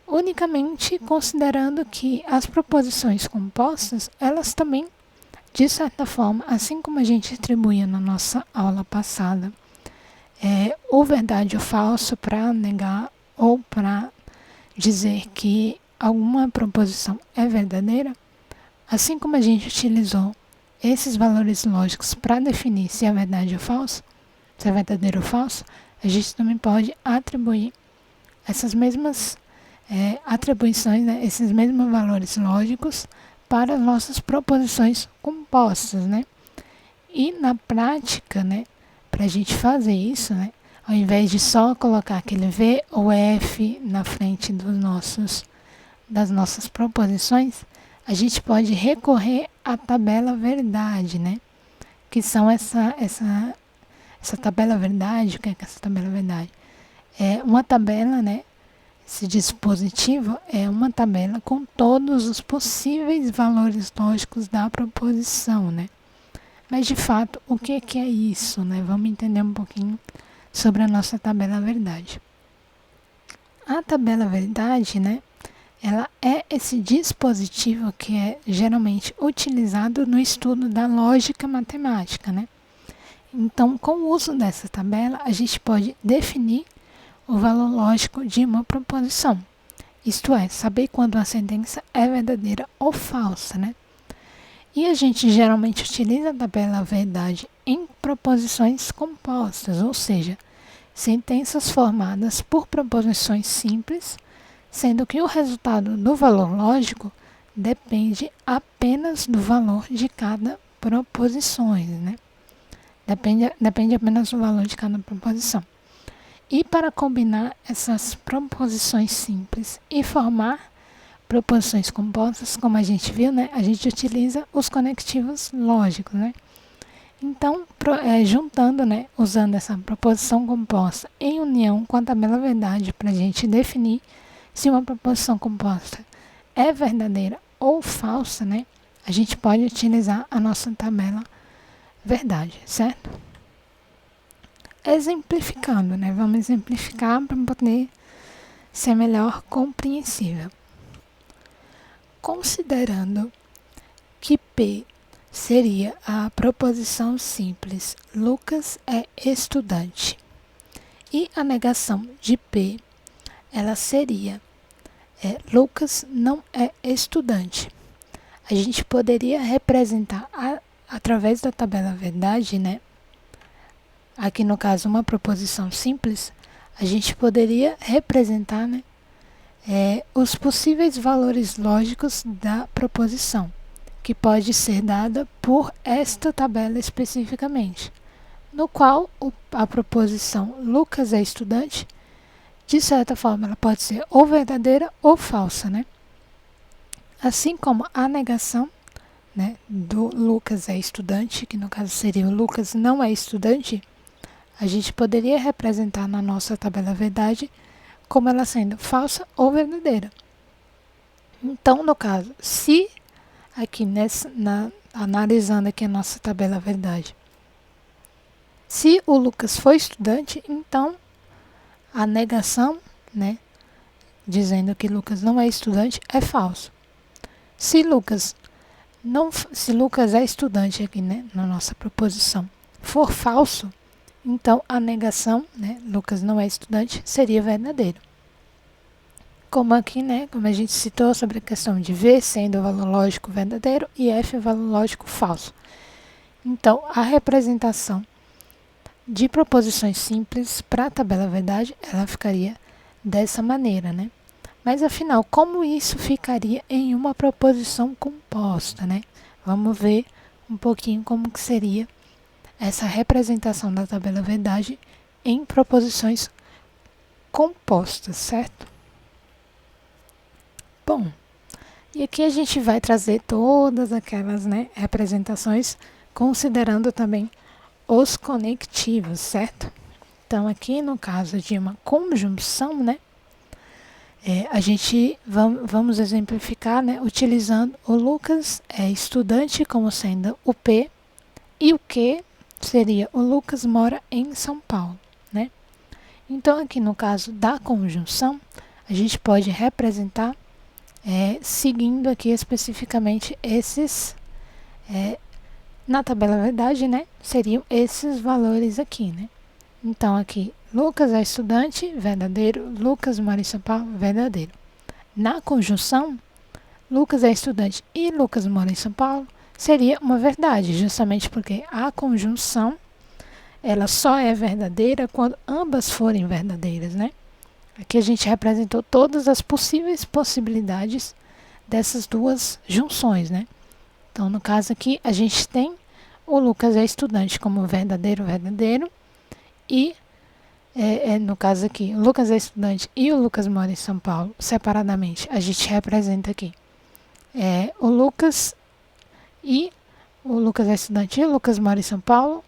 unicamente considerando que as proposições compostas, elas também, de certa forma, assim como a gente atribuía na nossa aula passada, o verdade ou falso para negar ou para dizer que alguma proposição é verdadeira, assim como a gente utilizou esses valores lógicos para definir se é verdade ou falso, se é verdadeiro ou falso, a gente também pode atribuir essas mesmas atribuições, né, esses mesmos valores lógicos para as nossas proposições compostas, né? E na prática, né, para a gente fazer isso, né, ao invés de só colocar aquele V ou F na frente das nossas proposições, a gente pode recorrer à tabela verdade, né? Que são essa tabela verdade. O que é essa tabela verdade? É uma tabela, né? Esse dispositivo é uma tabela com todos os possíveis valores lógicos da proposição, né? Mas, de fato, o que é isso, né? Vamos entender um pouquinho sobre a nossa tabela verdade. A tabela verdade, né? Ela é esse dispositivo que é geralmente utilizado no estudo da lógica matemática, né? Então, com o uso dessa tabela, a gente pode definir o valor lógico de uma proposição. Isto é, saber quando uma sentença é verdadeira ou falsa, né? E a gente geralmente utiliza a tabela verdade em proposições compostas, ou seja, sentenças formadas por proposições simples, sendo que o resultado do valor lógico depende apenas do valor de cada proposição, né? Depende apenas do valor de cada proposição. E para combinar essas proposições simples e formar proposições compostas, como a gente viu, né, a gente utiliza os conectivos lógicos, né? Então, juntando, né, usando essa proposição composta em união com a tabela verdade para a gente definir se uma proposição composta é verdadeira ou falsa, né, a gente pode utilizar a nossa tabela verdade, certo? Exemplificando, né? Vamos exemplificar para poder ser melhor compreensível. Considerando que P seria a proposição simples Lucas é estudante. E a negação de P, ela seria Lucas não é estudante. A gente poderia representar através da tabela verdade, né? Aqui no caso uma proposição simples, a gente poderia representar, né, os possíveis valores lógicos da proposição, que pode ser dada por esta tabela especificamente, no qual a proposição Lucas é estudante, de certa forma ela pode ser ou verdadeira ou falsa, né? Assim como a negação, né, do Lucas é estudante, que no caso seria o Lucas não é estudante, a gente poderia representar na nossa tabela verdade como ela sendo falsa ou verdadeira. Então, no caso, se aqui analisando aqui a nossa tabela verdade, se o Lucas foi estudante, então a negação, né, dizendo que Lucas não é estudante, é falso. Se Lucas é estudante aqui, né, na nossa proposição, for falso, então a negação, né, Lucas não é estudante, seria verdadeiro. Como aqui, né, como a gente citou sobre a questão de V sendo o valor lógico verdadeiro e F o valor lógico falso. Então, a representação de proposições simples para a tabela verdade, ela ficaria dessa maneira, né? Mas afinal, como isso ficaria em uma proposição composta, né? Vamos ver um pouquinho como que seria essa representação da tabela verdade em proposições compostas, certo? Bom, e aqui a gente vai trazer todas aquelas, né, representações, considerando também os conectivos, certo? Então, aqui no caso de uma conjunção, né, a gente vamos exemplificar, né, utilizando o Lucas é estudante como sendo o P e o Q seria o Lucas mora em São Paulo, né? Então, aqui no caso da conjunção, a gente pode representar seguindo aqui especificamente esses, na tabela verdade, né? Seriam esses valores aqui, né? Então, aqui, Lucas é estudante, verdadeiro. Lucas mora em São Paulo, verdadeiro. Na conjunção, Lucas é estudante e Lucas mora em São Paulo, seria uma verdade, justamente porque a conjunção, ela só é verdadeira quando ambas forem verdadeiras, né? Aqui a gente representou todas as possíveis possibilidades dessas duas junções, né? Então, no caso aqui, a gente tem o Lucas é estudante como verdadeiro, verdadeiro, e no caso aqui, o Lucas é estudante e o Lucas mora em São Paulo, separadamente, a gente representa aqui o Lucas é estudante e o Lucas mora em São Paulo,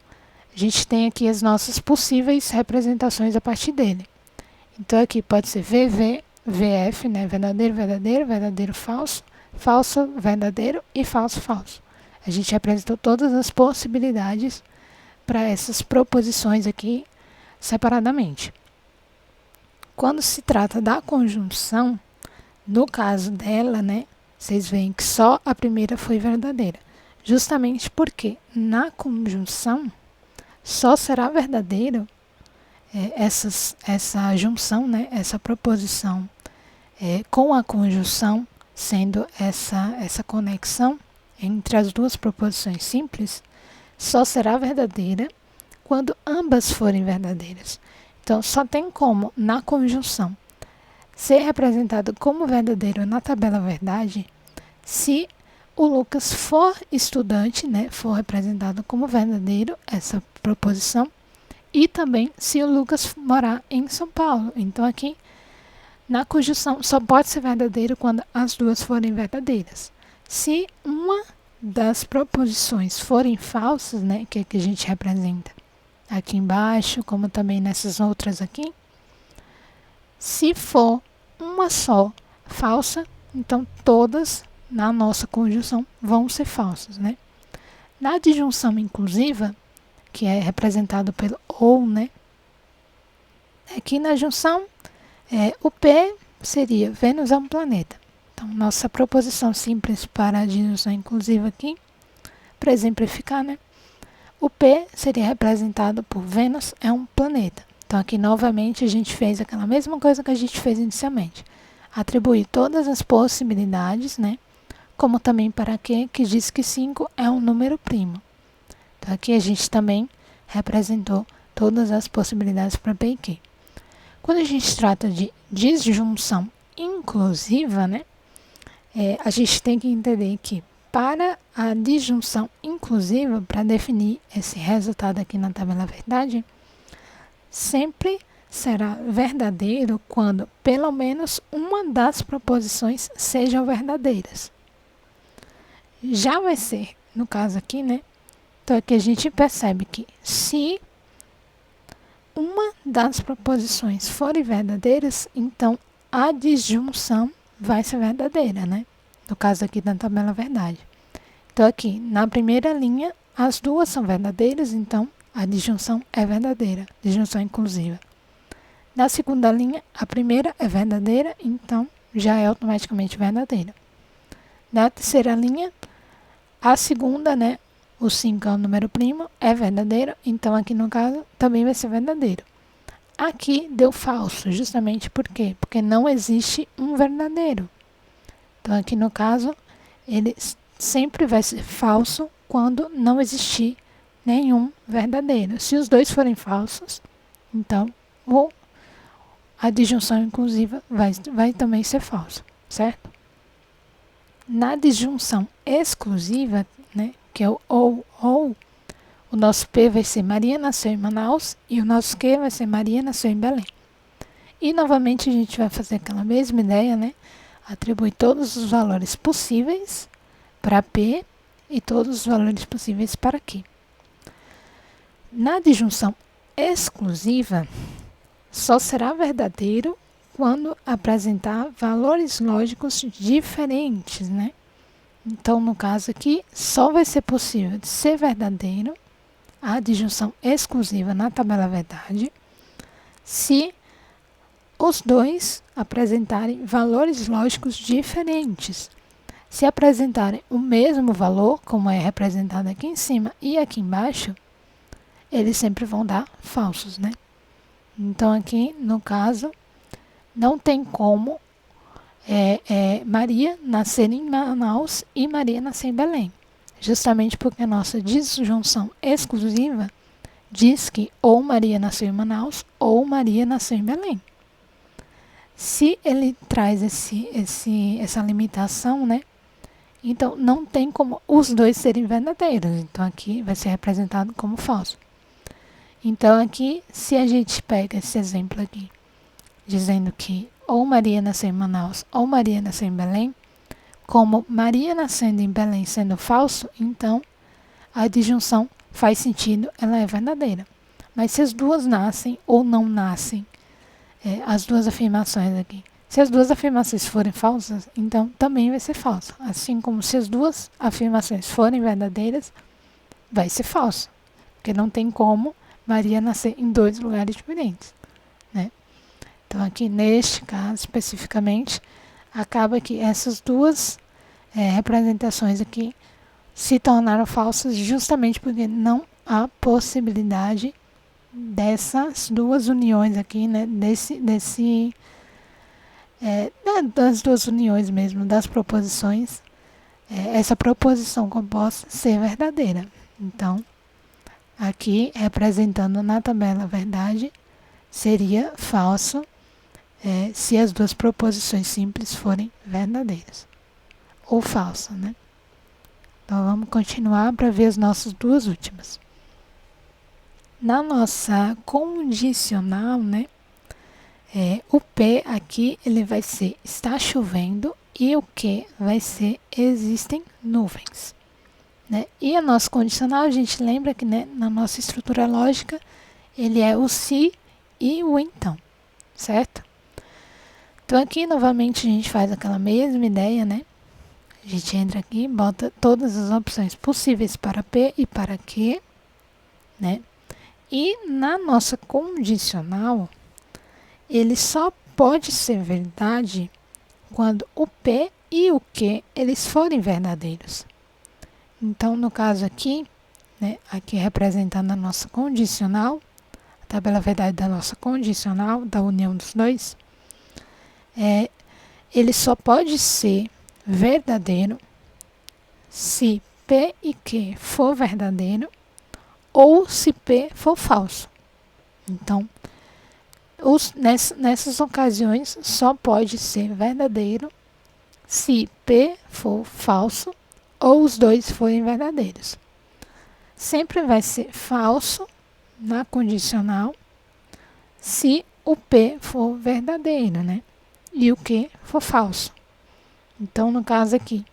a gente tem aqui as nossas possíveis representações a partir dele. Então, aqui pode ser VV, VF, né? Verdadeiro, verdadeiro, verdadeiro, falso, falso, verdadeiro e falso, falso. A gente representou todas as possibilidades para essas proposições aqui separadamente. Quando se trata da conjunção, no caso dela, né? Vocês veem que só a primeira foi verdadeira. Justamente porque na conjunção só será verdadeiro essa junção, né, essa proposição com a conjunção, sendo essa conexão entre as duas proposições simples, só será verdadeira quando ambas forem verdadeiras. Então, só tem como, na conjunção, ser representado como verdadeiro na tabela verdade se o Lucas for estudante, né, for representado como verdadeiro, essa proposição, e também se o Lucas morar em São Paulo. Então, aqui, na conjunção, só pode ser verdadeiro quando as duas forem verdadeiras. Se uma das proposições forem falsas, né, que é que a gente representa aqui embaixo, como também nessas outras aqui, se for uma só falsa, então todas na nossa conjunção vão ser falsas, né? Na disjunção inclusiva, que é representado pelo ou, né? Aqui na junção, o P seria Vênus é um planeta. Então, nossa proposição simples para a disjunção inclusiva aqui Para exemplificar, né? O P seria representado por Vênus, é um planeta. Então, aqui novamente a gente fez aquela mesma coisa que a gente fez inicialmente. Atribuir todas as possibilidades, né? Como também para Q, que diz que 5 é um número primo. Então, aqui a gente também representou todas as possibilidades para P e Q. Quando a gente trata de disjunção inclusiva, né? A gente tem que entender que para a disjunção inclusiva, para definir esse resultado aqui na tabela verdade, sempre será verdadeiro quando pelo menos uma das proposições sejam verdadeiras. Já vai ser, no caso aqui, né? Então aqui a gente percebe que se uma das proposições forem verdadeiras, então a disjunção vai ser verdadeira, né? No caso aqui da tabela verdade. Então aqui, na primeira linha, as duas são verdadeiras, então a disjunção é verdadeira, disjunção inclusiva. Na segunda linha, a primeira é verdadeira, então já é automaticamente verdadeira. Na terceira linha, a segunda, né, o 5 é um número primo, é verdadeiro, então aqui no caso também vai ser verdadeiro. Aqui deu falso, justamente por quê? Porque não existe um verdadeiro. Então aqui no caso, ele sempre vai ser falso quando não existir nenhum verdadeiro. Se os dois forem falsos, então a disjunção inclusiva vai também ser falsa, certo? Na disjunção exclusiva, né, que é o ou, o nosso P vai ser Maria nasceu em Manaus e o nosso Q vai ser Maria nasceu em Belém. E novamente a gente vai fazer aquela mesma ideia, né? Atribuir todos os valores possíveis para P e todos os valores possíveis para Q. Na disjunção exclusiva, só será verdadeiro quando apresentar valores lógicos diferentes, né? Então, no caso aqui, só vai ser possível de ser verdadeiro a disjunção exclusiva na tabela verdade se os dois apresentarem valores lógicos diferentes. Se apresentarem o mesmo valor, como é representado aqui em cima e aqui embaixo, eles sempre vão dar falsos, né? Então, aqui, no caso, não tem como Maria nascer em Manaus e Maria nascer em Belém. Justamente porque a nossa disjunção exclusiva diz que ou Maria nasceu em Manaus ou Maria nasceu em Belém. Se ele traz essa limitação, né? Então, não tem como os dois serem verdadeiros. Então, aqui vai ser representado como falso. Então, aqui, se a gente pega esse exemplo aqui, dizendo que ou Maria nasceu em Manaus ou Maria nasceu em Belém, como Maria nascendo em Belém sendo falso, então a disjunção faz sentido, ela é verdadeira. Mas se as duas nascem ou não nascem, as duas afirmações aqui, se as duas afirmações forem falsas, então também vai ser falso. Assim como se as duas afirmações forem verdadeiras, vai ser falso. Porque não tem como Maria nascer em dois lugares diferentes, né? Então, aqui neste caso especificamente, acaba que essas duas representações aqui se tornaram falsas justamente porque não há possibilidade dessas duas uniões aqui, né? Das duas uniões mesmo, das proposições, essa proposição composta ser verdadeira. Então, aqui representando na tabela a verdade, seria falso se as duas proposições simples forem verdadeiras ou falsas, né? Então vamos continuar para ver as nossas duas últimas. Na nossa condicional, né? O P aqui ele vai ser está chovendo e o Q vai ser existem nuvens, né? E a nossa condicional, a gente lembra que, né, na nossa estrutura lógica ele é o se e o então, certo? Então aqui novamente a gente faz aquela mesma ideia, né? A gente entra aqui, bota todas as opções possíveis para P e para Q, né? E na nossa condicional, ele só pode ser verdade quando o P e o Q eles forem verdadeiros. Então, no caso aqui, né, aqui representando a nossa condicional, a tabela verdade da nossa condicional, da união dos dois, ele só pode ser verdadeiro se P e Q for verdadeiro ou se P for falso. Então, nessas ocasiões, só pode ser verdadeiro se P for falso ou os dois forem verdadeiros. Sempre vai ser falso na condicional se o P for verdadeiro, né? E o Q for falso. Então, no caso aqui,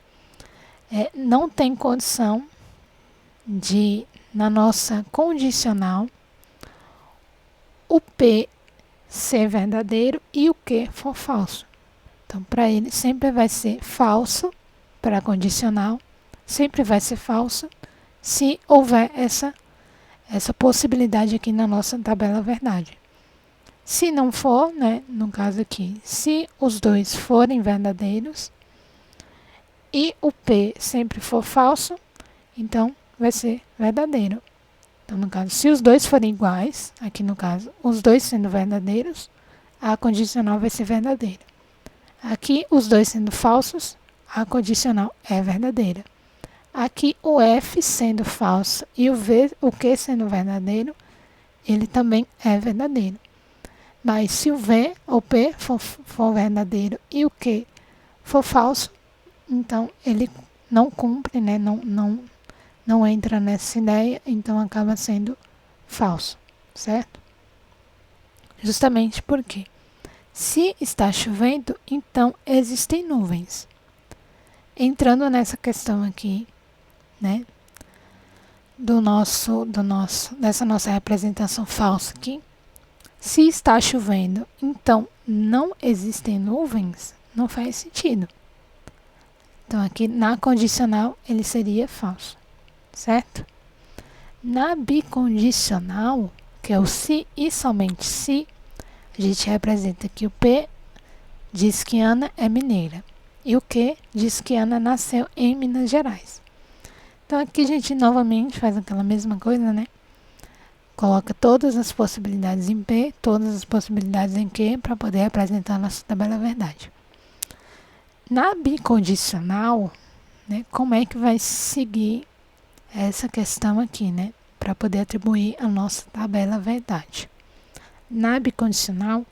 não tem condição de, na nossa condicional, o P ser verdadeiro e o Q for falso. Então, para ele, sempre vai ser falso, para a condicional, sempre vai ser falso, se houver essa possibilidade aqui na nossa tabela verdade. Se não for, né, no caso aqui, se os dois forem verdadeiros e o P sempre for falso, então vai ser verdadeiro. Então, no caso, se os dois forem iguais, aqui no caso, os dois sendo verdadeiros, a condicional vai ser verdadeira. Aqui, os dois sendo falsos, a condicional é verdadeira. Aqui, o F sendo falso e o Q sendo verdadeiro, ele também é verdadeiro. Mas se o V ou P for verdadeiro e o Q for falso, então ele não cumpre, né? Não entra nessa ideia, então acaba sendo falso, certo? Justamente porque se está chovendo, então existem nuvens. Entrando nessa questão aqui, né, dessa nossa representação falsa aqui, se está chovendo, então não existem nuvens, não faz sentido. Então aqui na condicional ele seria falso, certo? Na bicondicional, que é o se e somente se, a gente representa que o P diz que Ana é mineira e o Q diz que Ana nasceu em Minas Gerais. Então aqui a gente novamente faz aquela mesma coisa, né? Coloca todas as possibilidades em P, todas as possibilidades em Q para poder representar a nossa tabela verdade. Na bicondicional, né, como é que vai seguir essa questão aqui, né? Para poder atribuir a nossa tabela verdade. Na bicondicional,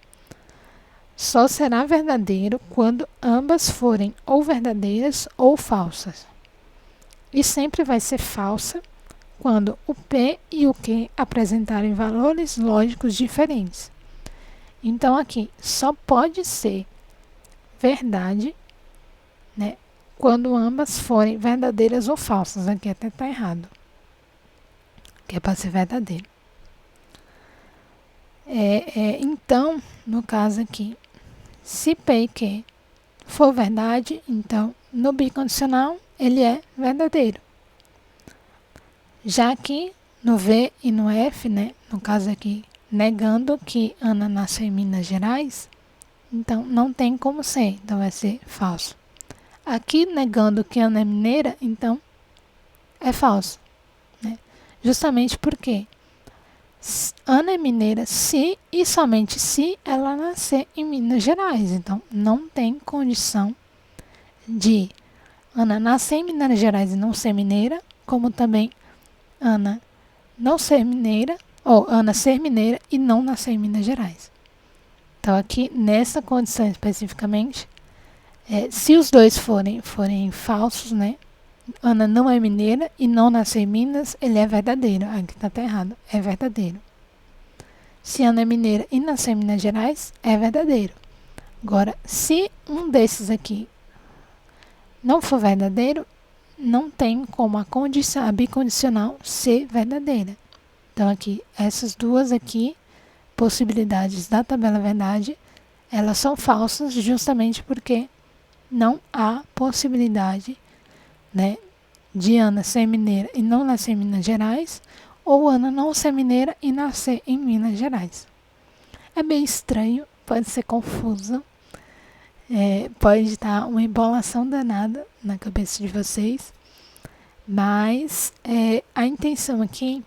só será verdadeiro quando ambas forem ou verdadeiras ou falsas. E sempre vai ser falsa quando o P e o Q apresentarem valores lógicos diferentes. Então aqui só pode ser verdade, né, quando ambas forem verdadeiras ou falsas. Aqui até está errado, que é para ser verdadeiro. Então, no caso aqui, se P e Q for verdade, então no bicondicional ele é verdadeiro. Já que no V e no F, né, no caso aqui, negando que Ana nasceu em Minas Gerais, então não tem como ser, então vai ser falso. Aqui negando que Ana é mineira, então é falso, né? Justamente porque Ana é mineira se e somente se ela nascer em Minas Gerais. Então não tem condição de Ana nascer em Minas Gerais e não ser mineira, como também Ana não ser mineira, ou Ana ser mineira e não nascer em Minas Gerais. Então aqui nessa condição especificamente, se os dois forem falsos, né? Ana não é mineira e não nasceu em Minas, ele é verdadeiro. Aqui está até errado, é verdadeiro. Se Ana é mineira e nasceu em Minas Gerais, é verdadeiro. Agora, se um desses aqui não for verdadeiro, não tem como a bicondicional ser verdadeira. Então aqui, essas duas aqui, possibilidades da tabela verdade, elas são falsas justamente porque não há possibilidade, né, de Ana ser mineira e não nascer em Minas Gerais, ou Ana não ser mineira e nascer em Minas Gerais. É bem estranho, pode ser confuso, pode estar uma embolação danada na cabeça de vocês, Mas a intenção aqui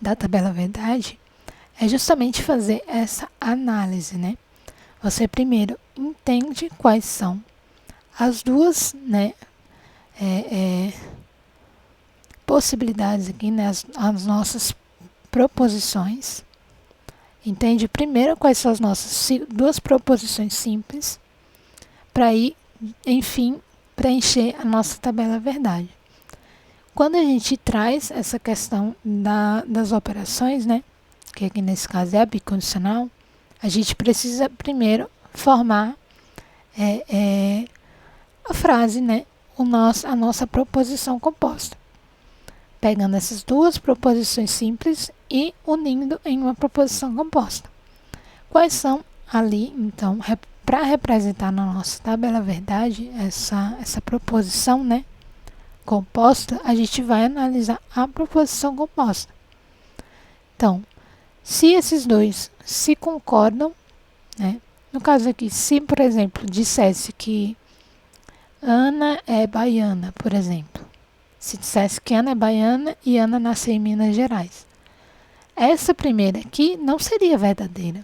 da tabela verdade é justamente fazer essa análise, né? Você primeiro entende quais são as duas, né, possibilidades aqui, né, as nossas proposições. Entende primeiro quais são as nossas duas proposições simples, para ir, enfim, preencher a nossa tabela verdade. Quando a gente traz essa questão das operações, né, que aqui nesse caso é a bicondicional, a gente precisa primeiro formar a frase, né, a nossa proposição composta. Pegando essas duas proposições simples e unindo em uma proposição composta. Quais são ali, então, para representar na nossa tabela verdade essa proposição, né, composta, a gente vai analisar a proposição composta. Então, se esses dois se concordam, né, no caso aqui, se, por exemplo, dissesse que Ana é baiana, por exemplo. Se dissesse que Ana é baiana e Ana nasceu em Minas Gerais. Essa primeira aqui não seria verdadeira.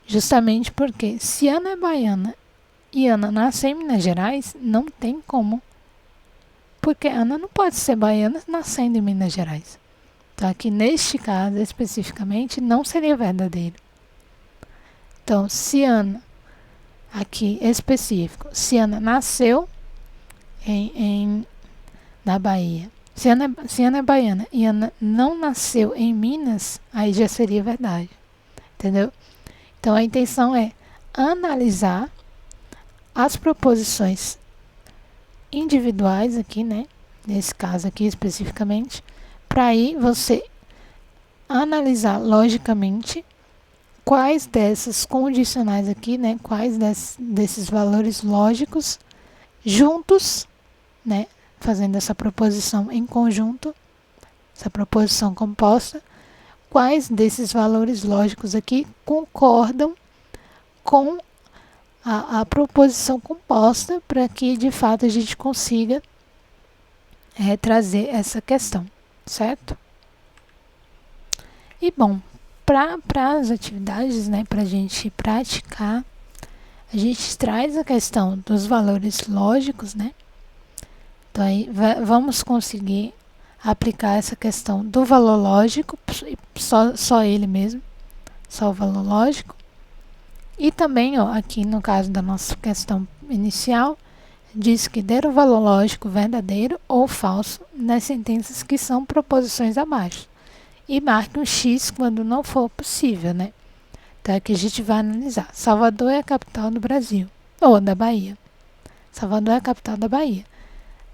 Justamente porque se Ana é baiana e Ana nasceu em Minas Gerais, não tem como. Porque Ana não pode ser baiana nascendo em Minas Gerais. Então aqui neste caso especificamente não seria verdadeiro. Então se Ana, aqui específico, se Ana nasceu na Bahia, se Ana é baiana e Ana não nasceu em Minas, aí já seria verdade. Entendeu? Então a intenção é analisar as proposições individuais aqui, né? Nesse caso aqui especificamente, para aí você analisar logicamente quais dessas condicionais aqui, né? Quais desses valores lógicos juntos, né? Fazendo essa proposição em conjunto, essa proposição composta, quais desses valores lógicos aqui concordam com a proposição composta para que de fato a gente consiga trazer essa questão, certo? E bom, para as atividades, né, para a gente praticar, a gente traz a questão dos valores lógicos, né? Então aí vamos conseguir aplicar essa questão do valor lógico, só ele mesmo, só o valor lógico. E também, ó, aqui no caso da nossa questão inicial, diz que der o valor lógico verdadeiro ou falso nas sentenças que são proposições abaixo. E marque um X quando não for possível, né? Então aqui a gente vai analisar. Salvador é a capital do Brasil, ou da Bahia. Salvador é a capital da Bahia.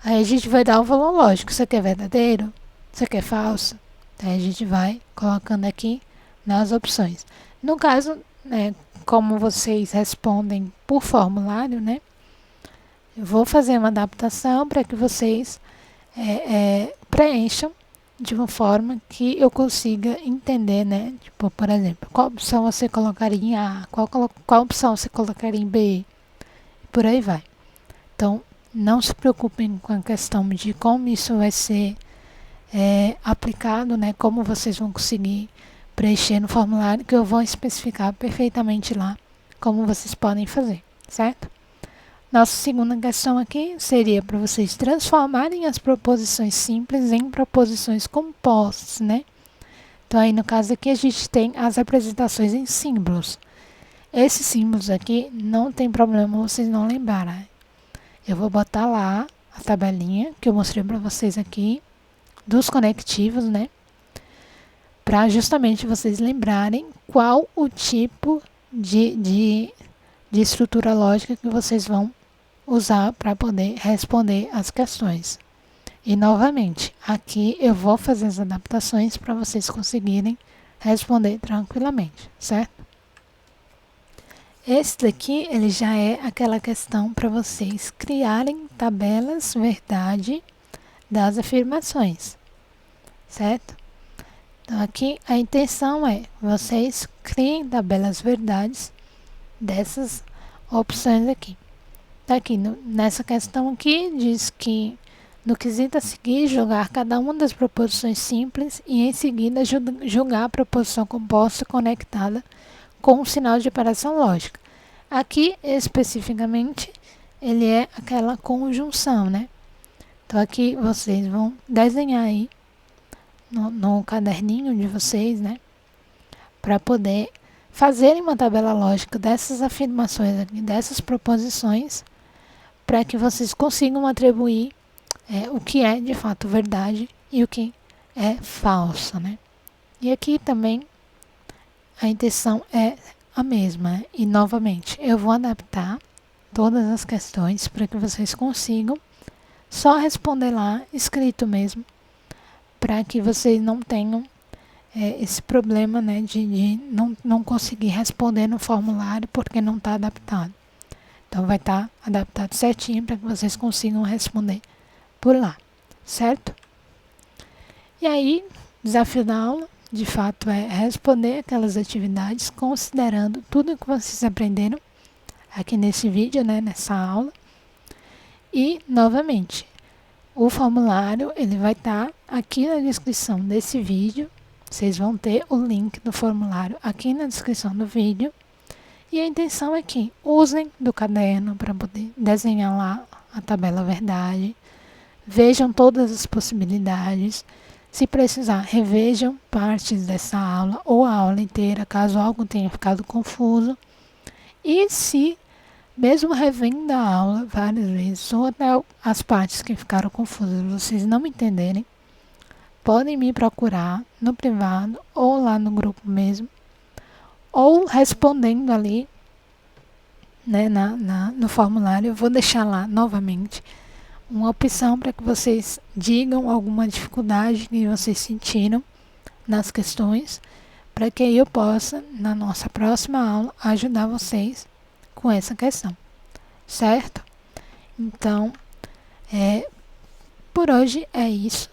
Aí a gente vai dar o valor lógico. Isso aqui é verdadeiro? Isso aqui é falso? Aí a gente vai colocando aqui nas opções. No caso, né, como vocês respondem por formulário, né? Eu vou fazer uma adaptação para que vocês preencham de uma forma que eu consiga entender, né? Tipo, por exemplo, qual opção você colocaria em A, qual opção você colocaria em B, e por aí vai. Então, não se preocupem com a questão de como isso vai ser aplicado, né? Como vocês vão conseguir preencher no formulário, que eu vou especificar perfeitamente lá como vocês podem fazer, certo? Nossa segunda questão aqui seria para vocês transformarem as proposições simples em proposições compostas, né? Então aí no caso aqui a gente tem as representações em símbolos. Esses símbolos aqui não tem problema vocês não lembrarem. Eu vou botar lá a tabelinha que eu mostrei para vocês aqui dos conectivos, né? Para justamente vocês lembrarem qual o tipo de estrutura lógica que vocês vão usar para poder responder as questões. E novamente, aqui eu vou fazer as adaptações para vocês conseguirem responder tranquilamente, certo? Esse daqui, ele já é aquela questão para vocês criarem tabelas verdade das afirmações, certo? Então aqui a intenção é vocês criem tabelas verdades dessas opções aqui. Aqui nessa questão aqui diz que No quesito a seguir, julgar cada uma das proposições simples e, em seguida, julgar a proposição composta conectada com um sinal de operação lógica. Aqui, especificamente, ele é aquela conjunção, né? Então, aqui vocês vão desenhar aí no caderninho de vocês, né? Para poder fazerem uma tabela lógica dessas afirmações aqui, dessas proposições, para que vocês consigam atribuir o que é de fato verdade e o que é falso, né? E aqui também a intenção é a mesma, né? E novamente eu vou adaptar todas as questões para que vocês consigam só responder lá escrito mesmo, para que vocês não tenham esse problema, né, de não conseguir responder no formulário porque não está adaptado. Então vai estar adaptado certinho para que vocês consigam responder por lá, certo? E aí, desafio da aula, de fato, é responder aquelas atividades considerando tudo que vocês aprenderam aqui nesse vídeo, né, nessa aula. E, novamente, o formulário ele vai estar aqui na descrição desse vídeo. Vocês vão ter o link do formulário aqui na descrição do vídeo. E a intenção é que usem do caderno para poder desenhar lá a tabela verdade. Vejam todas as possibilidades. Se precisar, revejam partes dessa aula ou a aula inteira, caso algo tenha ficado confuso. E se, mesmo revendo a aula várias vezes, ou até as partes que ficaram confusas, vocês não entenderem, podem me procurar no privado ou lá no grupo mesmo, ou respondendo ali, né, no formulário. Eu vou deixar lá novamente uma opção para que vocês digam alguma dificuldade que vocês sentiram nas questões, para que eu possa, na nossa próxima aula, ajudar vocês com essa questão, certo? Então, por hoje é isso,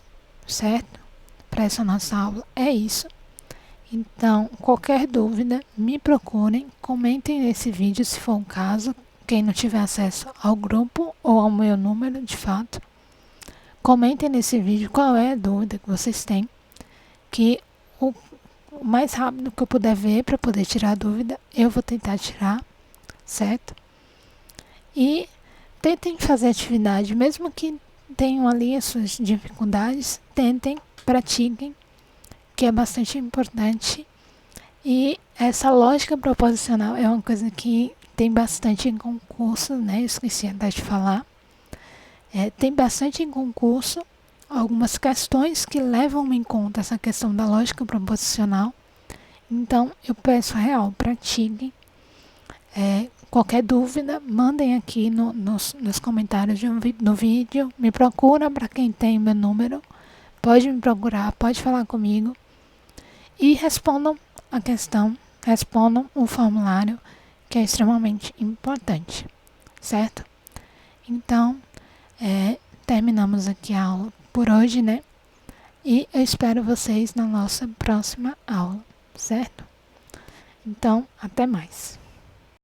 certo? Para essa nossa aula é isso. Então, qualquer dúvida, me procurem, comentem nesse vídeo se for o caso. Quem não tiver acesso ao grupo ou ao meu número, de fato, comentem nesse vídeo qual é a dúvida que vocês têm, que o mais rápido que eu puder ver para poder tirar a dúvida, eu vou tentar tirar, certo? E tentem fazer atividade, mesmo que tenham ali as suas dificuldades, tentem, pratiquem, que é bastante importante. E essa lógica proposicional é uma coisa que tem bastante em concurso, né? Eu esqueci até de falar. Tem bastante em concurso algumas questões que levam em conta essa questão da lógica proposicional. Então, eu peço real, pratiquem. Qualquer dúvida, mandem aqui nos comentários do vídeo. Me procura para quem tem meu número. Pode me procurar, pode falar comigo. E respondam a questão, respondam o formulário, que é extremamente importante, certo? Então, terminamos aqui a aula por hoje, né? E eu espero vocês na nossa próxima aula, certo? Então, até mais.